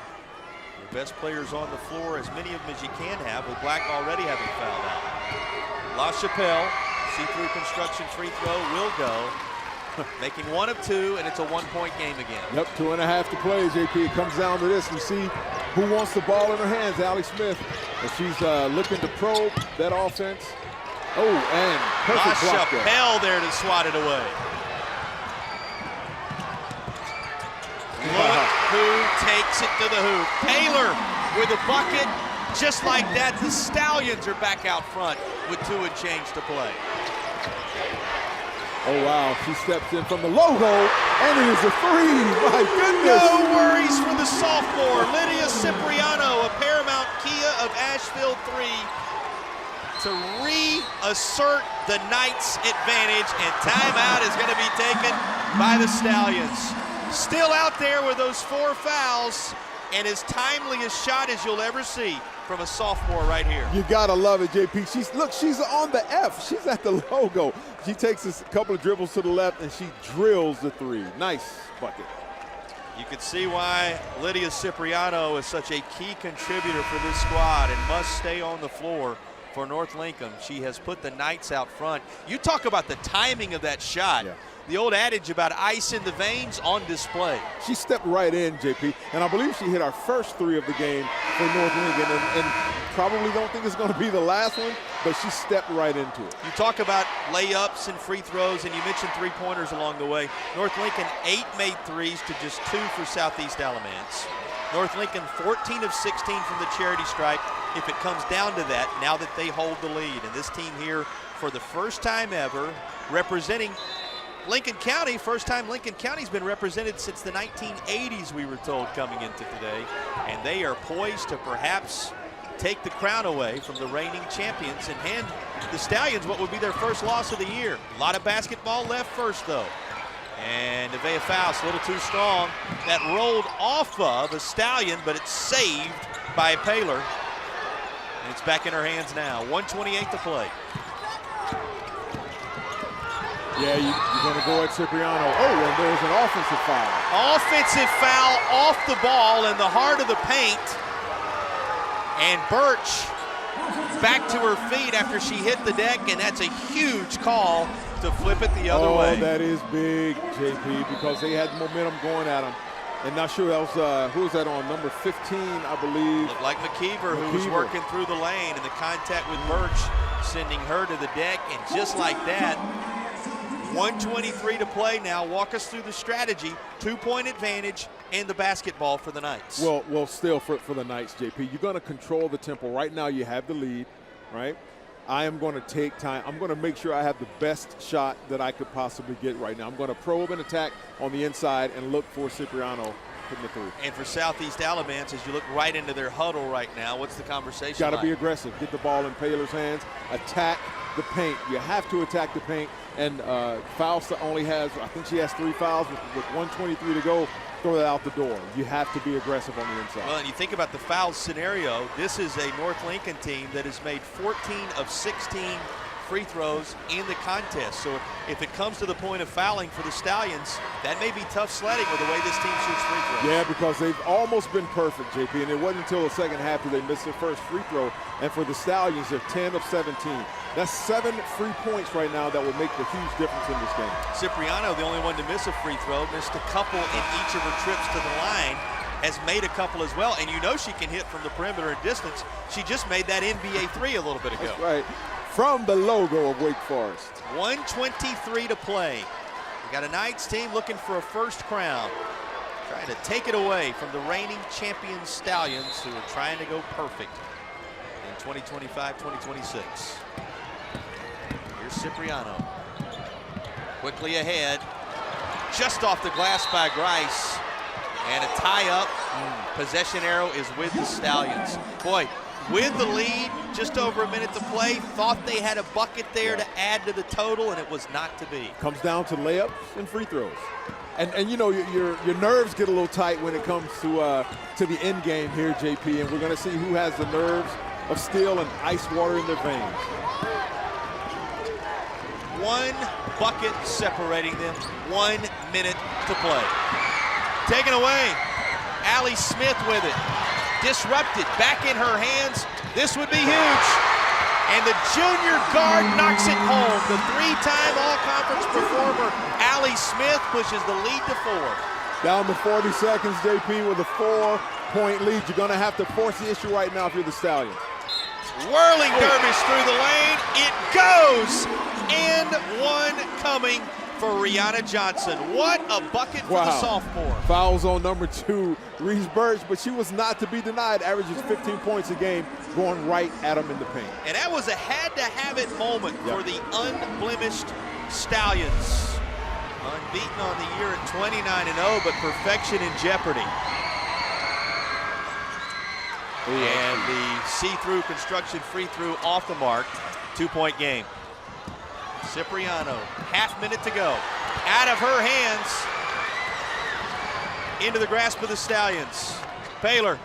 Your best players on the floor, as many of them as you can have, with Black already having fouled out. LaChapelle, see-through construction free throw will go. Making 1 of 2, and it's a 1-point game again. Yep, 2.5 to play, JP. It comes down to this. You see who wants the ball in her hands, Allie Smith. And she's looking to probe that offense. Oh, and perfect block there. LaChapelle there to swat it away. Look who takes it to the hoop. Taylor with a bucket. Just like that, the Stallions are back out front with 2 and change to play. Oh, wow. She steps in from the logo, and it is a 3. My goodness. No worries for the sophomore, Lydia Cipriano, a Paramount Kia of Asheville 3, to reassert the Knights' advantage, and timeout is going to be taken by the Stallions. Still out there with those 4 fouls, and as timely a shot as you'll ever see from a sophomore right here. You gotta love it, JP. She's on the F. She's at the logo. She takes a couple of dribbles to the left, and she drills the 3. Nice bucket. You can see why Lydia Cipriano is such a key contributor for this squad and must stay on the floor for North Lincoln. She has put the Knights out front. You talk about the timing of that shot. Yeah. The old adage about ice in the veins on display. She stepped right in, JP, and I believe she hit our first 3 of the game for North Lincoln, and probably don't think it's going to be the last one, but she stepped right into it. You talk about layups and free throws, and you mentioned 3-pointers along the way. North Lincoln 8 made threes to just 2 for Southeast Alamance. North Lincoln 14 of 16 from the charity stripe. If it comes down to that, now that they hold the lead, and this team here for the first time ever representing Lincoln County, first time Lincoln County's been represented since the 1980s, we were told, coming into today. And they are poised to perhaps take the crown away from the reigning champions and hand the Stallions what would be their first loss of the year. A lot of basketball left first, though. And Nevaeh Faust, a little too strong. That rolled off of a Stallion, but it's saved by Paylor. And it's back in her hands now. 1:28 to play. Yeah, you're going to go at Cipriano. Oh, and there's an offensive foul. Offensive foul off the ball in the heart of the paint. And Birch back to her feet after she hit the deck, and that's a huge call to flip it the other way. Oh, that is big, JP, because they had momentum going at them. And not sure that was, who was that on? Number 15, I believe. Looked like McKeever, who was working through the lane, and the contact with Birch sending her to the deck, and just like that, 1:23 to play now. Walk us through the strategy. 2-point advantage and the basketball for the Knights. Well, still for the Knights, JP, you're going to control the tempo. Right now you have the lead, right? I am going to take time. I'm going to make sure I have the best shot that I could possibly get right now. I'm going to probe and attack on the inside and look for Cipriano hitting the 3. And for Southeast Alamance, as you look right into their huddle right now, what's the conversation Got to like? be aggressive. Get the ball in Paylor's hands. Attack the paint. You have to attack the paint. And Fausta only has, I think she has 3 fouls with 1:23 to go. Throw that out the door. You have to be aggressive on the inside. Well, and you think about the foul scenario, this is a North Lincoln team that has made 14 of 16 free throws in the contest. So if it comes to the point of fouling for the Stallions, that may be tough sledding with the way this team shoots free throws. Yeah, because they've almost been perfect, JP, and it wasn't until the second half that they missed their first free throw. And for the Stallions, they're 10 of 17. That's 7 free points right now that will make the huge difference in this game. Cipriano, the only one to miss a free throw, missed a couple in each of her trips to the line, has made a couple as well. And you know she can hit from the perimeter and distance. She just made that NBA 3 a little bit ago. That's right. From the logo of Wake Forest. 1:23 to play. We got a Knights team looking for a first crown, trying to take it away from the reigning champion Stallions, who are trying to go perfect in 2025-2026. Here's Cipriano. Quickly ahead. Just off the glass by Grice. And a tie-up. Possession arrow is with the Stallions. Boy, with the lead, just over a minute to play, thought they had a bucket there to add to the total, and it was not to be. Comes down to layups and free throws. And you know, your nerves get a little tight when it comes to the end game here, JP, and we're going to see who has the nerves of steel and ice water in their veins. 1 bucket separating them, 1 minute to play. Taken away, Allie Smith with it. Disrupted, back in her hands. This would be huge. And the junior guard knocks it home. The 3-time all-conference performer, Allie Smith, pushes the lead to 4. Down to 40 seconds, JP, with a 4-point lead. You're going to have to force the issue right now if you're the Stallions. Whirling dervish through the lane. It goes. And 1 coming for Rihanna Johnson. What a bucket for the sophomore. Fouls on number 2, Reese Birch, but she was not to be denied. Averages 15 points a game, going right at them in the paint. And that was a had-to-have-it moment for the unblemished Stallions. Unbeaten on the year at 29-0, but perfection in jeopardy. And the see-through construction free-through off the mark. 2-point game. Cipriano, half-minute to go. Out of her hands. Into the grasp of the Stallions. Paylor.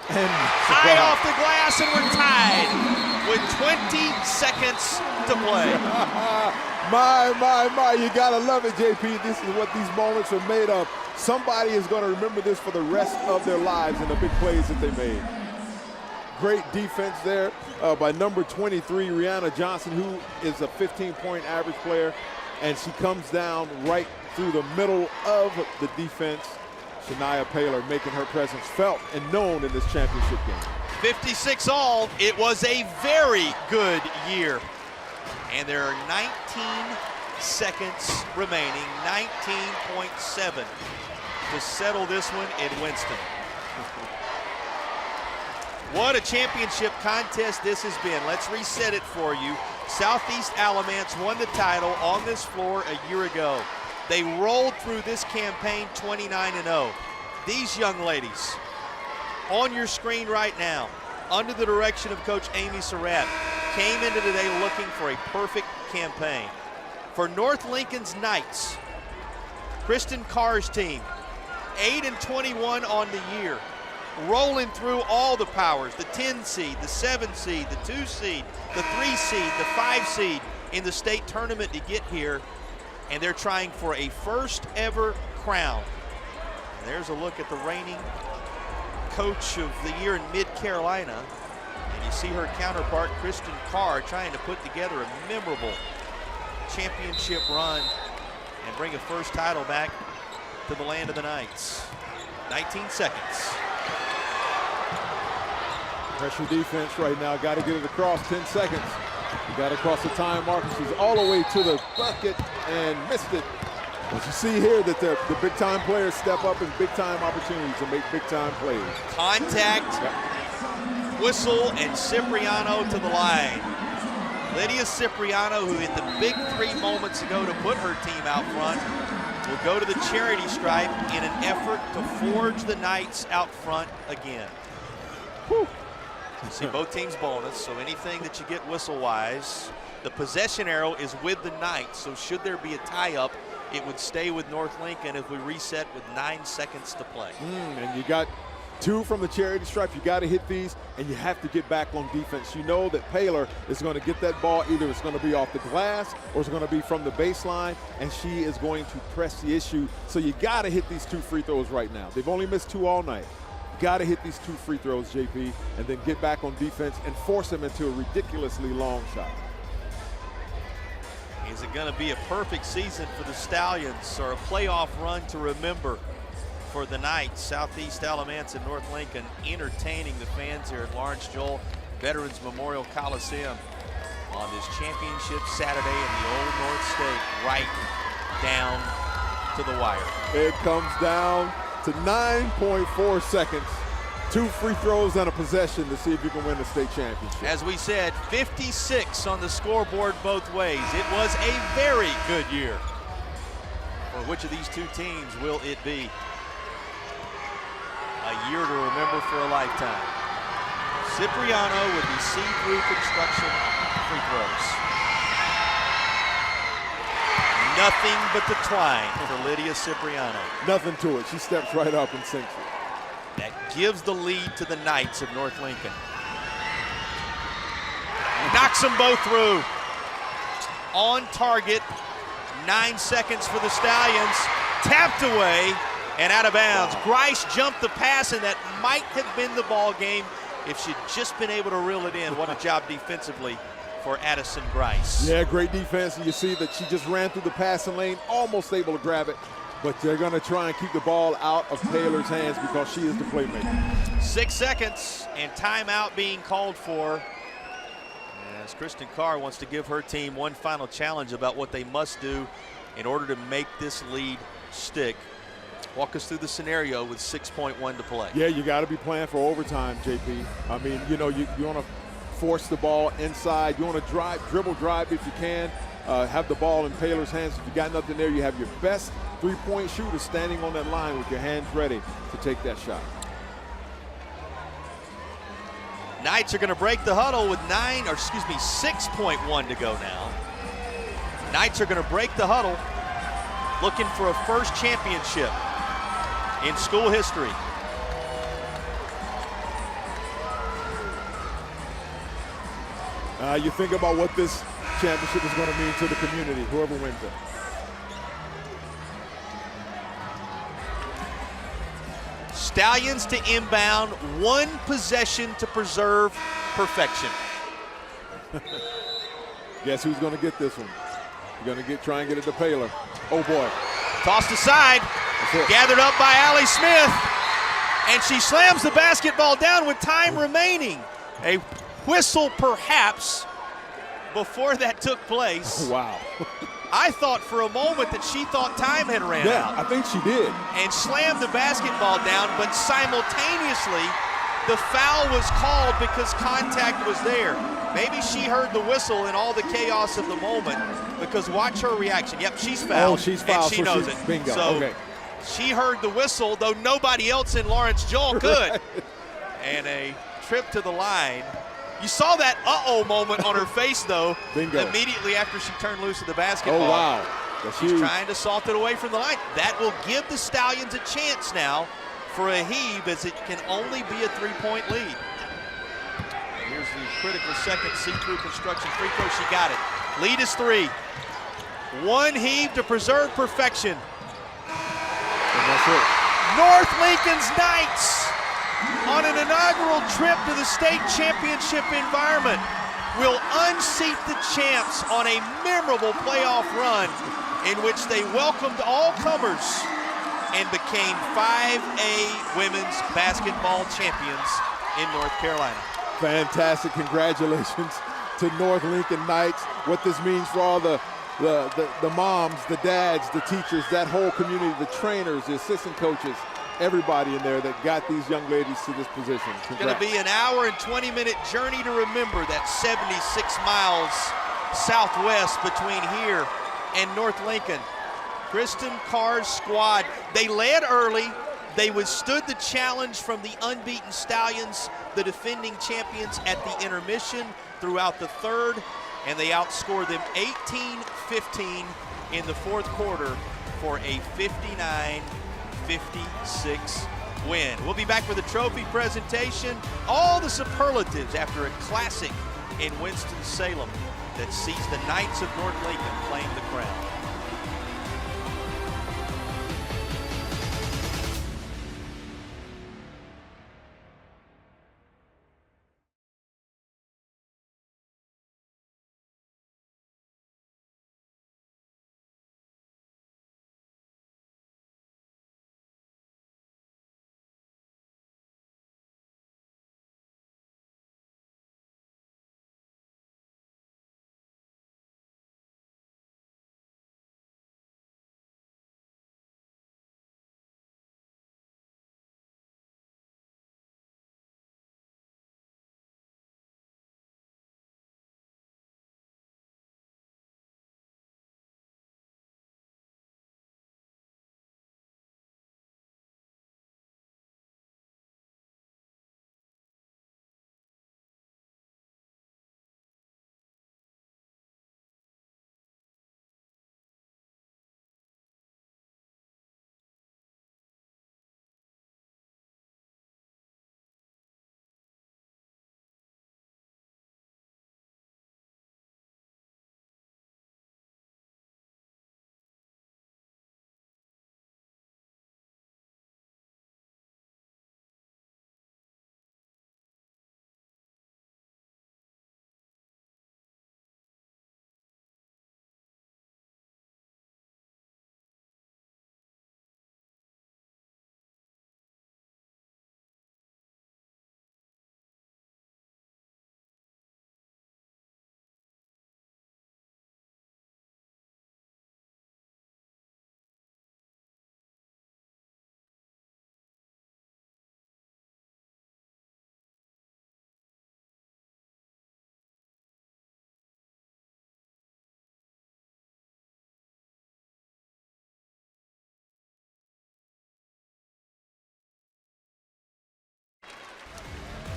And high off the glass, and we're tied with 20 seconds to play. My, you gotta love it, JP. This is what these moments are made of. Somebody is gonna remember this for the rest of their lives and the big plays that they made. Great defense there by number 23, Rihanna Johnson, who is a 15-point average player, and she comes down right through the middle of the defense. Shania Paylor making her presence felt and known in this championship game. 56 all. It was a very good year. And there are 19 seconds remaining, 19.7 to settle this one in Winston. What a championship contest this has been. Let's reset it for you. Southeast Alamance won the title on this floor a year ago. They rolled through this campaign 29-0. These young ladies on your screen right now, under the direction of Coach Amy Surratt, came into today looking for a perfect campaign. For North Lincoln's Knights, Kristen Carr's team, 8-21 on the year, rolling through all the powers, the 10 seed, the 7 seed, the 2 seed, the 3 seed, the 5 seed in the state tournament to get here, and they're trying for a first ever crown. And there's a look at the reigning coach of the year in Mid-Carolina, and you see her counterpart, Kristen Carr, trying to put together a memorable championship run and bring a first title back to the land of the Knights. 19 seconds. Pressure defense right now. Got to get it across. 10 seconds. You got to cross the time marker. She's all the way to the bucket and missed it. But you see here that the big-time players step up in big-time opportunities and make big-time plays. Contact, whistle, and Cipriano to the line. Lydia Cipriano, who hit the big 3 moments ago to put her team out front, will go to the charity stripe in an effort to forge the Knights out front again. Whew. You see both teams bonus, so anything that you get whistle-wise The possession arrow is with the Knights, so should there be a tie-up, it would stay with North Lincoln if we reset with 9 seconds to play. And you got 2 from the charity stripe. You got to hit these, and you have to get back on defense. You know that Paler is going to get that ball. Either it's going to be off the glass or it's going to be from the baseline, and she is going to press the issue. So you got to hit these 2 free throws right now. They've only missed 2 all night. You got to hit these 2 free throws, JP, and then get back on defense and force them into a ridiculously long shot. Is it going to be a perfect season for the Stallions or a playoff run to remember for the Knights? Southeast Alamance and North Lincoln entertaining the fans here at Lawrence Joel Veterans Memorial Coliseum on this championship Saturday in the Old North State, right down to the wire. It comes down to 9.4 seconds. 2 free throws and a possession to see if you can win the state championship. As we said, 56 on the scoreboard both ways. It was a very good year. For which of these 2 teams will it be? A year to remember for a lifetime. Cipriano with the see-through construction free throws. Nothing but the twine for Lydia Cipriano. Nothing to it. She steps right up and sinks it. That gives the lead to the Knights of North Lincoln. Knocks them both through. On target, 9 seconds for the Stallions. Tapped away and out of bounds. Wow. Grice jumped the pass, and that might have been the ball game if she'd just been able to reel it in. What a job defensively for Addison Grice. Yeah, great defense, and you see that she just ran through the passing lane, almost able to grab it, but they're going to try and keep the ball out of Taylor's hands because she is the playmaker. 6 seconds and timeout being called for, as Kristen Carr wants to give her team one final challenge about what they must do in order to make this lead stick. Walk us through the scenario with 6.1 to play. Yeah, you got to be playing for overtime, JP. I mean, you know, you want to force the ball inside. You want to dribble drive if you can. Have the ball in Taylor's hands. If you got nothing there, you have your best three-point shooter standing on that line with your hands ready to take that shot. Knights are going to break the huddle with 6.1 to go now. Knights are going to break the huddle, looking for a first championship in school history. You think about what this championship is going to mean to the community, whoever wins it. Stallions to inbound, 1 possession to preserve perfection. Guess who's going to get this one? You're going to try and get it to Paler. Oh boy. Tossed aside, gathered up by Allie Smith, and she slams the basketball down with time remaining. A whistle perhaps before that took place. Wow. I thought for a moment that she thought time had ran out. Yeah, I think she did. And slammed the basketball down, but simultaneously the foul was called because contact was there. Maybe she heard the whistle in all the chaos of the moment, because watch her reaction. Yep, she's fouled. Oh, she's fouled, and she so knows she's, it. bingo. So okay. she heard the whistle, though nobody else in Lawrence Joel could. And a trip to the line. You saw that uh-oh moment on her face, though, Bingo. immediately after she turned loose of the basketball. Oh, wow. That's She's huge. trying to salt it away from the line. That will give the Stallions a chance now for a heave, as it can only be a 3-point lead. Here's the critical second see-through construction free throw. She got it. Lead is 3. 1 heave to preserve perfection. And that's it. North Lincoln's Knights, on an inaugural trip to the state championship environment, will unseat the champs on a memorable playoff run in which they welcomed all comers and became 5A women's basketball champions in North Carolina. Fantastic. Congratulations to North Lincoln Knights. What this means for all the moms, the dads, the teachers, that whole community, the trainers, the assistant coaches, everybody in there that got these young ladies to this position. It's going to be an hour and 20-minute journey to remember, that 76 miles southwest between here and North Lincoln. Kristen Carr's squad, they led early. They withstood the challenge from the unbeaten Stallions, the defending champions, at the intermission throughout the third. and they outscored them 18-15 in the fourth quarter for a 59-56 win. We'll be back with a trophy presentation, all the superlatives after a classic in Winston-Salem that sees the Knights of North Lincoln claim the crown.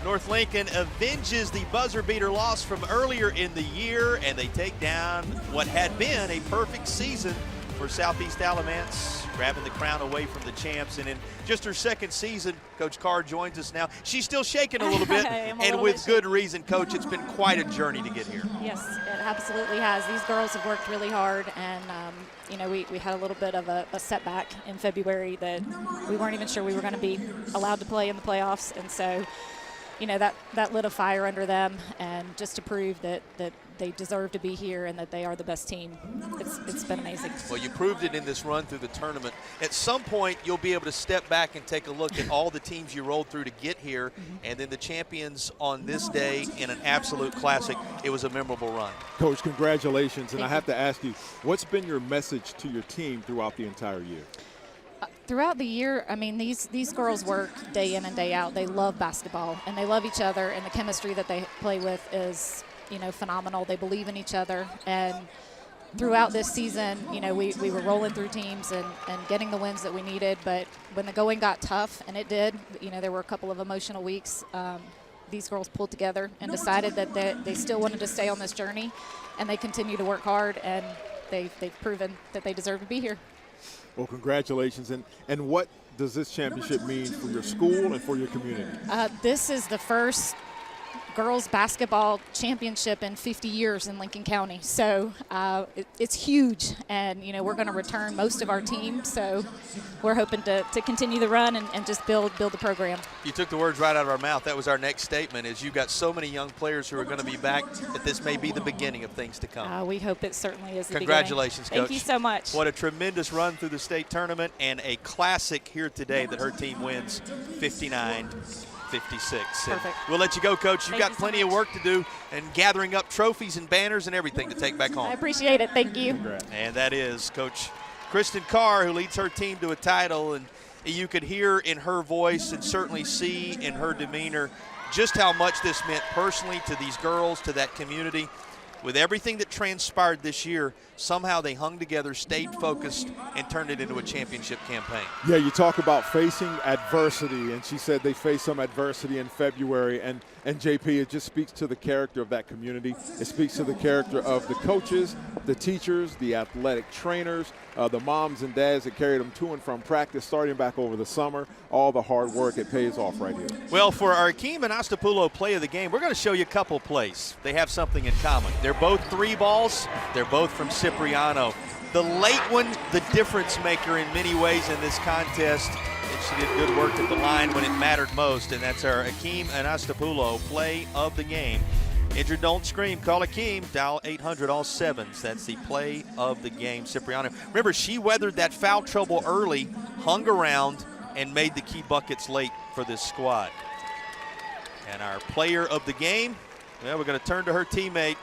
North Lincoln avenges the buzzer beater loss from earlier in the year, and they take down what had been a perfect season for Southeast Alamance, grabbing the crown away from the champs. And in just her second season, Coach Carr joins us now. She's still shaking a little bit, and with good reason, Coach. It's been quite a journey to get here. Yes, it absolutely has. These girls have worked really hard, and you know, we had a little bit of a setback in February that we weren't even sure we were going to be allowed to play in the playoffs, and so, you know, that lit a fire under them, and just to prove that they deserve to be here and that they are the best team. It's been amazing. Well, you proved it in this run through the tournament. At some point, you'll be able to step back and take a look at all the teams you rolled through to get here, and then the champions on this day in an absolute classic. It was a memorable run. Coach, congratulations. And I have to ask you, what's been your message to your team throughout the entire year? Throughout the year, I mean, these girls work day in and day out. They love basketball, and they love each other, and the chemistry that they play with is, you know, phenomenal. They believe in each other, and throughout this season, you know, we were rolling through teams and getting the wins that we needed, but when the going got tough, and it did, you know, there were a couple of emotional weeks, these girls pulled together and decided that they still wanted to stay on this journey, and they continue to work hard, and they've proven that they deserve to be here. Well, congratulations. And what does this championship mean for your school and for your community? This is the first girls basketball championship in 50 years in Lincoln County. So it's huge, and, you know, we're going to return most of our team. So we're hoping to continue the run and just build the program. You took the words right out of our mouth. That was our next statement, is you've got so many young players who are going to be back that this may be the beginning of things to come. We hope it certainly is the Congratulations, beginning. Coach. Thank you so much. What a tremendous run through the state tournament, and a classic here today that her team wins 59-56. Perfect. We'll let you go, Coach. You've Thank got you so plenty of much. work to do and gathering up trophies and banners and everything to take back home. I appreciate it. Thank you. Congrats. And that is Coach Kristen Carr, who leads her team to a title. And you could hear in her voice and certainly see in her demeanor just how much this meant personally to these girls, to that community. With everything that transpired this year, somehow they hung together, stayed focused, and turned it into a championship campaign. Yeah, you talk about facing adversity, and she said they faced some adversity in February, and And JP, it just speaks to the character of that community. It speaks to the character of the coaches, the teachers, the athletic trainers, the moms and dads that carried them to and from practice starting back over the summer. All the hard work, it pays off right here. Well, for our Akeem and Ostapulo play of the game, we're going to show you a couple plays. They have something in common. They're both 3 balls. They're both from Cipriano. The late one, the difference maker in many ways in this contest. And she did good work at the line when it mattered most, and that's our Akeem and Ostapulo play of the game. Injured, don't scream. Call Akeem. Dial 800 all 7s. That's the play of the game. Cipriano. Remember, she weathered that foul trouble early, hung around, and made the key buckets late for this squad. And our player of the game, well, we're going to turn to her teammate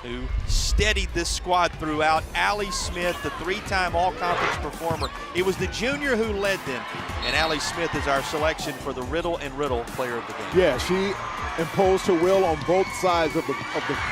who steadied this squad throughout, Allie Smith, the 3-time all-conference performer. It was the junior who led them, and Allie Smith is our selection for the Riddle and Riddle player of the game. Yeah, she imposed her will on both sides of the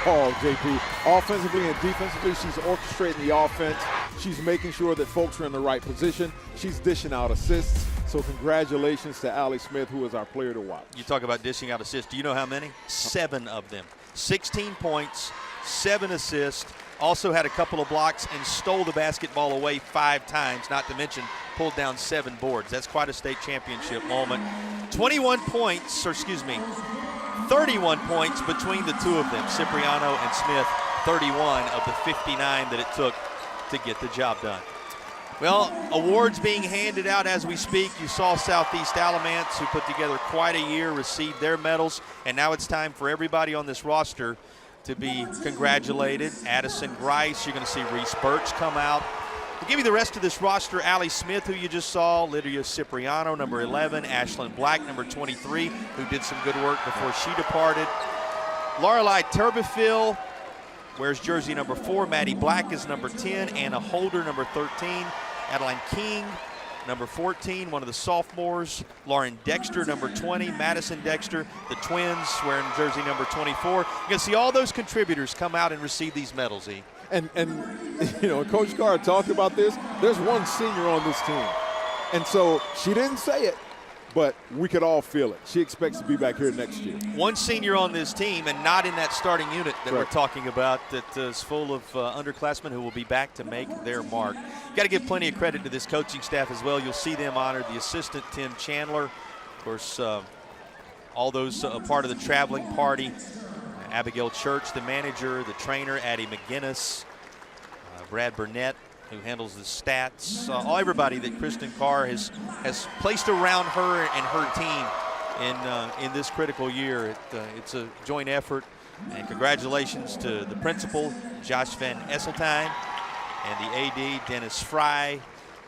ball, JP. Offensively and defensively, she's orchestrating the offense. She's making sure that folks are in the right position. She's dishing out assists. So congratulations to Allie Smith, who is our player to watch. You talk about dishing out assists. Do you know how many? 7 of them. 16 points, 7 assists, also had a couple of blocks and stole the basketball away 5 times, not to mention pulled down 7 boards. That's quite a state championship moment. 31 points, or excuse me, 31 points between the two of them, Cipriano and Smith, 31 of the 59 that it took to get the job done. Well, awards being handed out as we speak. You saw Southeast Alamance, who put together quite a year, receive their medals, and now it's time for everybody on this roster to be congratulated. Addison Grice, you're going to see Reese Birch come out. To give you the rest of this roster, Allie Smith, who you just saw, Lydia Cipriano, number 11, Ashlyn Black, number 23, who did some good work before she departed. Lorelei Turbeville wears jersey number 4. Maddie Black is number 10. Anna Holder, number 13. Adeline King, number 14, one of the sophomores. Lauren Dexter, number 20. Madison Dexter, the twins, wearing jersey number 24. You're going to see all those contributors come out and receive these medals, E. And you know, Coach Carr talked about this. There's one senior on this team. And so she didn't say it, but we could all feel it. She expects to be back here next year. One senior on this team and not in that starting unit that we're talking about that is full of underclassmen who will be back to make their mark. Got to give plenty of credit to this coaching staff as well. You'll see them honored. The assistant, Tim Chandler. Of course, all those part of the traveling party. Abigail Church, the manager, the trainer, Addie McGinnis, Brad Burnett, who handles the stats, everybody that Kristen Carr has placed around her and her team in this critical year. It's a joint effort, and congratulations to the principal, Josh Van Esseltine, and the AD, Dennis Fry.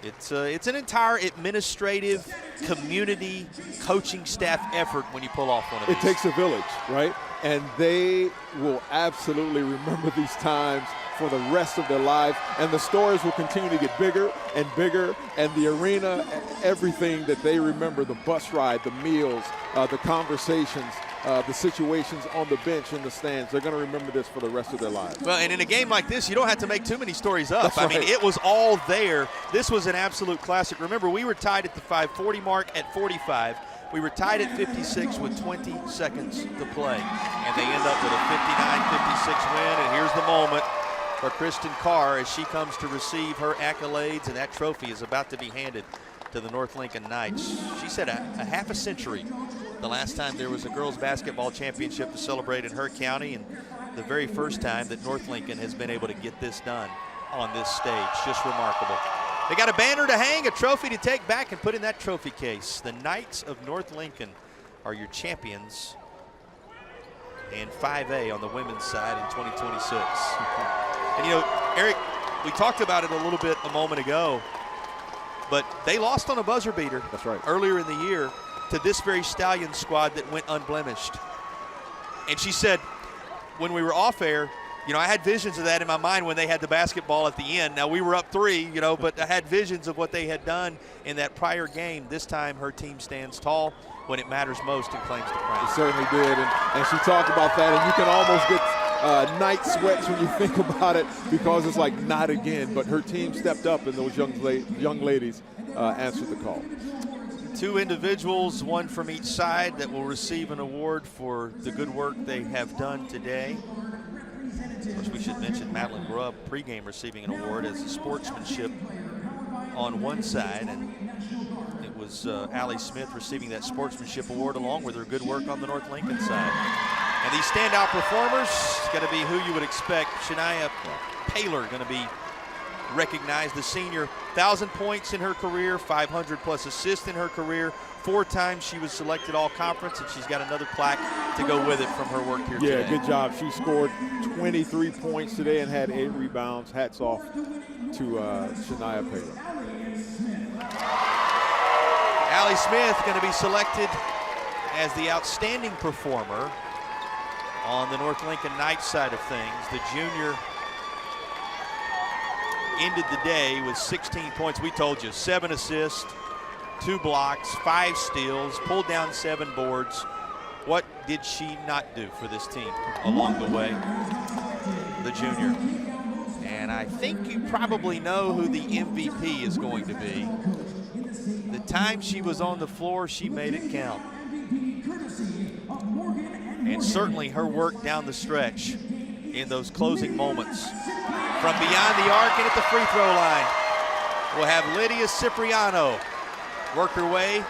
It's an entire administrative, community, coaching staff effort when you pull off one of these. It takes a village, right? And they will absolutely remember these times for the rest of their lives, and the stories will continue to get bigger, and the arena, everything that they remember, the bus ride, the meals, the conversations, the situations on the bench in the stands, they're going to remember this for the rest of their lives. Well, and in a game like this, you don't have to make too many stories up. That's I mean, right. it was all there. This was an absolute classic. Remember, we were tied at the 5:40 mark at 45. We were tied at 56 with 20 seconds to play, and they end up with a 59-56 win, and here's the moment for Kristen Carr as she comes to receive her accolades, and that trophy is about to be handed to the North Lincoln Knights. She said a half a century the last time there was a girls basketball championship to celebrate in her county, and the very first time that North Lincoln has been able to get this done on this stage. Just remarkable. They got a banner to hang, a trophy to take back and put in that trophy case. The Knights of North Lincoln are your champions in 5A on the women's side in 2026. And you know, Eric, we talked about it a little bit a moment ago, but they lost on a buzzer beater. That's right. Earlier in the year to this very Stallion squad that went unblemished. And she said, when we were off air, you know, I had visions of that in my mind when they had the basketball at the end. Now, we were up 3, you know, but I had visions of what they had done in that prior game. This time, her team stands tall when it matters most and claims the crown. It certainly did, and she talked about that, and you can almost get night sweats when you think about it because it's like, not again. But her team stepped up, and those young ladies answered the call. Two individuals, one from each side, that will receive an award for the good work they have done today. Of course, we should mention Madeline Grubb pregame receiving an award as a sportsmanship on one side, and it was Allie Smith receiving that sportsmanship award along with her good work on the North Lincoln side. And these standout performers going to be who you would expect. Shania Paylor going to be recognized, the senior, 1,000 points in her career, 500 plus assists in her career. 4 times she was selected all conference, and she's got another plaque to go with it from her work here today. Yeah, good job. She scored 23 points today and had 8 rebounds. Hats off to Shania Paylor. Allie Smith going to be selected as the outstanding performer on the North Lincoln Knights side of things. The junior ended the day with 16 points. We told you, 7 assists, 2 blocks, 5 steals, pulled down 7 boards. What did she not do for this team along the way? The junior. And I think you probably know who the MVP is going to be. The time she was on the floor, she made it count. And certainly her work down the stretch in those closing moments. From beyond the arc and at the free throw line, we'll have Lydia Cipriano work her way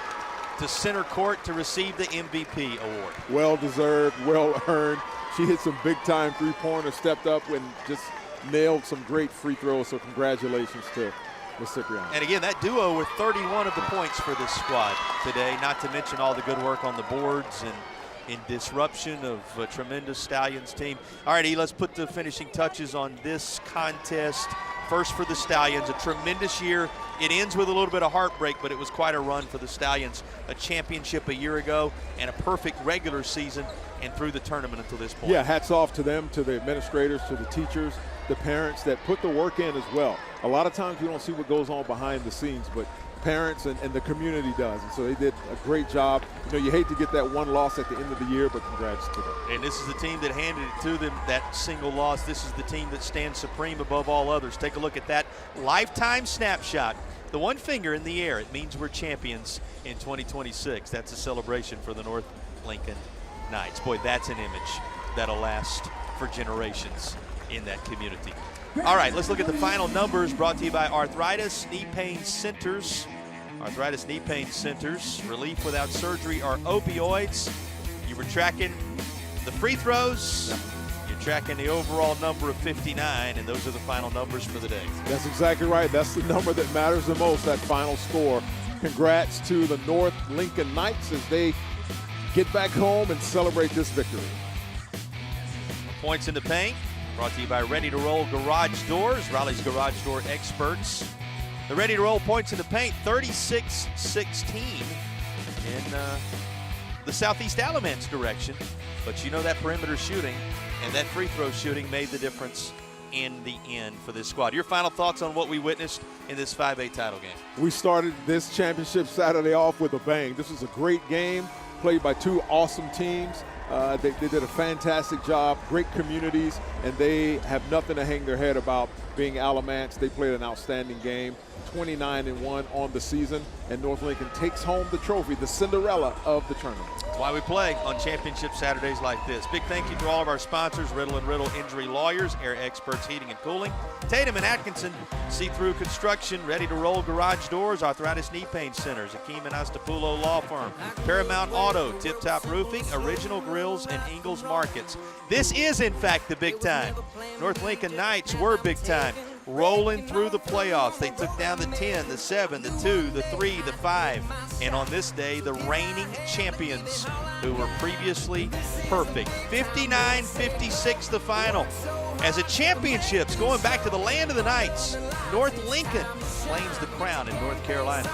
to center court to receive the MVP award. Well deserved, well earned. She hit some big time 3-pointers, stepped up and just nailed some great free throws. So congratulations to Ms. Cipriano. And again, that duo with 31 of the points for this squad today, not to mention all the good work on the boards and in disruption of a tremendous Stallions team. All right, let's put the finishing touches on this contest. First for the Stallions, a tremendous year. It ends with a little bit of heartbreak, but it was quite a run for the Stallions. A championship a year ago and a perfect regular season and through the tournament until this point. Yeah, hats off to them, to the administrators, to the teachers, the parents that put the work in as well. A lot of times we don't see what goes on behind the scenes, but parents and the community does. And so they did a great job. You know, you hate to get that one loss at the end of the year, but congrats to them. And this is the team that handed it to them, that single loss. This is the team that stands supreme above all others. Take a look at that lifetime snapshot. The one finger in the air, it means we're champions in 2026. That's a celebration for the North Lincoln Knights. Boy, that's an image that'll last for generations in that community. All right, let's look at the final numbers brought to you by Arthritis Knee Pain Centers. Arthritis Knee Pain Centers, relief without surgery or opioids. You were tracking the free throws. You're tracking the overall number of 59, and those are the final numbers for the day. That's exactly right. That's the number that matters the most, that final score. Congrats to the North Lincoln Knights as they get back home and celebrate this victory. Points in the paint, brought to you by Ready to Roll Garage Doors, Raleigh's garage door experts. The Ready to Roll points in the paint, 36-16 in the Southeast Alamance direction. But you know that perimeter shooting and that free throw shooting made the difference in the end for this squad. Your final thoughts on what we witnessed in this 5A title game? We started this championship Saturday off with a bang. This was a great game played by 2 awesome teams. They did a fantastic job, great communities, and they have nothing to hang their head about being Alamance. They played an outstanding game, 29-1 on the season, and North Lincoln takes home the trophy, the Cinderella of the tournament. That's why we play on championship Saturdays like this. Big thank you to all of our sponsors, Riddle & Riddle Injury Lawyers, Air Experts Heating and Cooling, Tatum & Atkinson, See-Through Construction, Ready to Roll Garage Doors, Arthritis Knee Pain Centers, Akeem & Astapulo Law Firm, Paramount Auto, Tip Top Roofing, Original Grills, and Ingalls Markets. This is, in fact, the big time. North Lincoln Knights were big time, rolling through the playoffs. They took down the 10, the 7, the 2, the 3, the 5, and on this day, the reigning champions who were previously perfect. 59-56 the final. As a championships going back to the land of the Knights, North Lincoln claims the crown in North Carolina.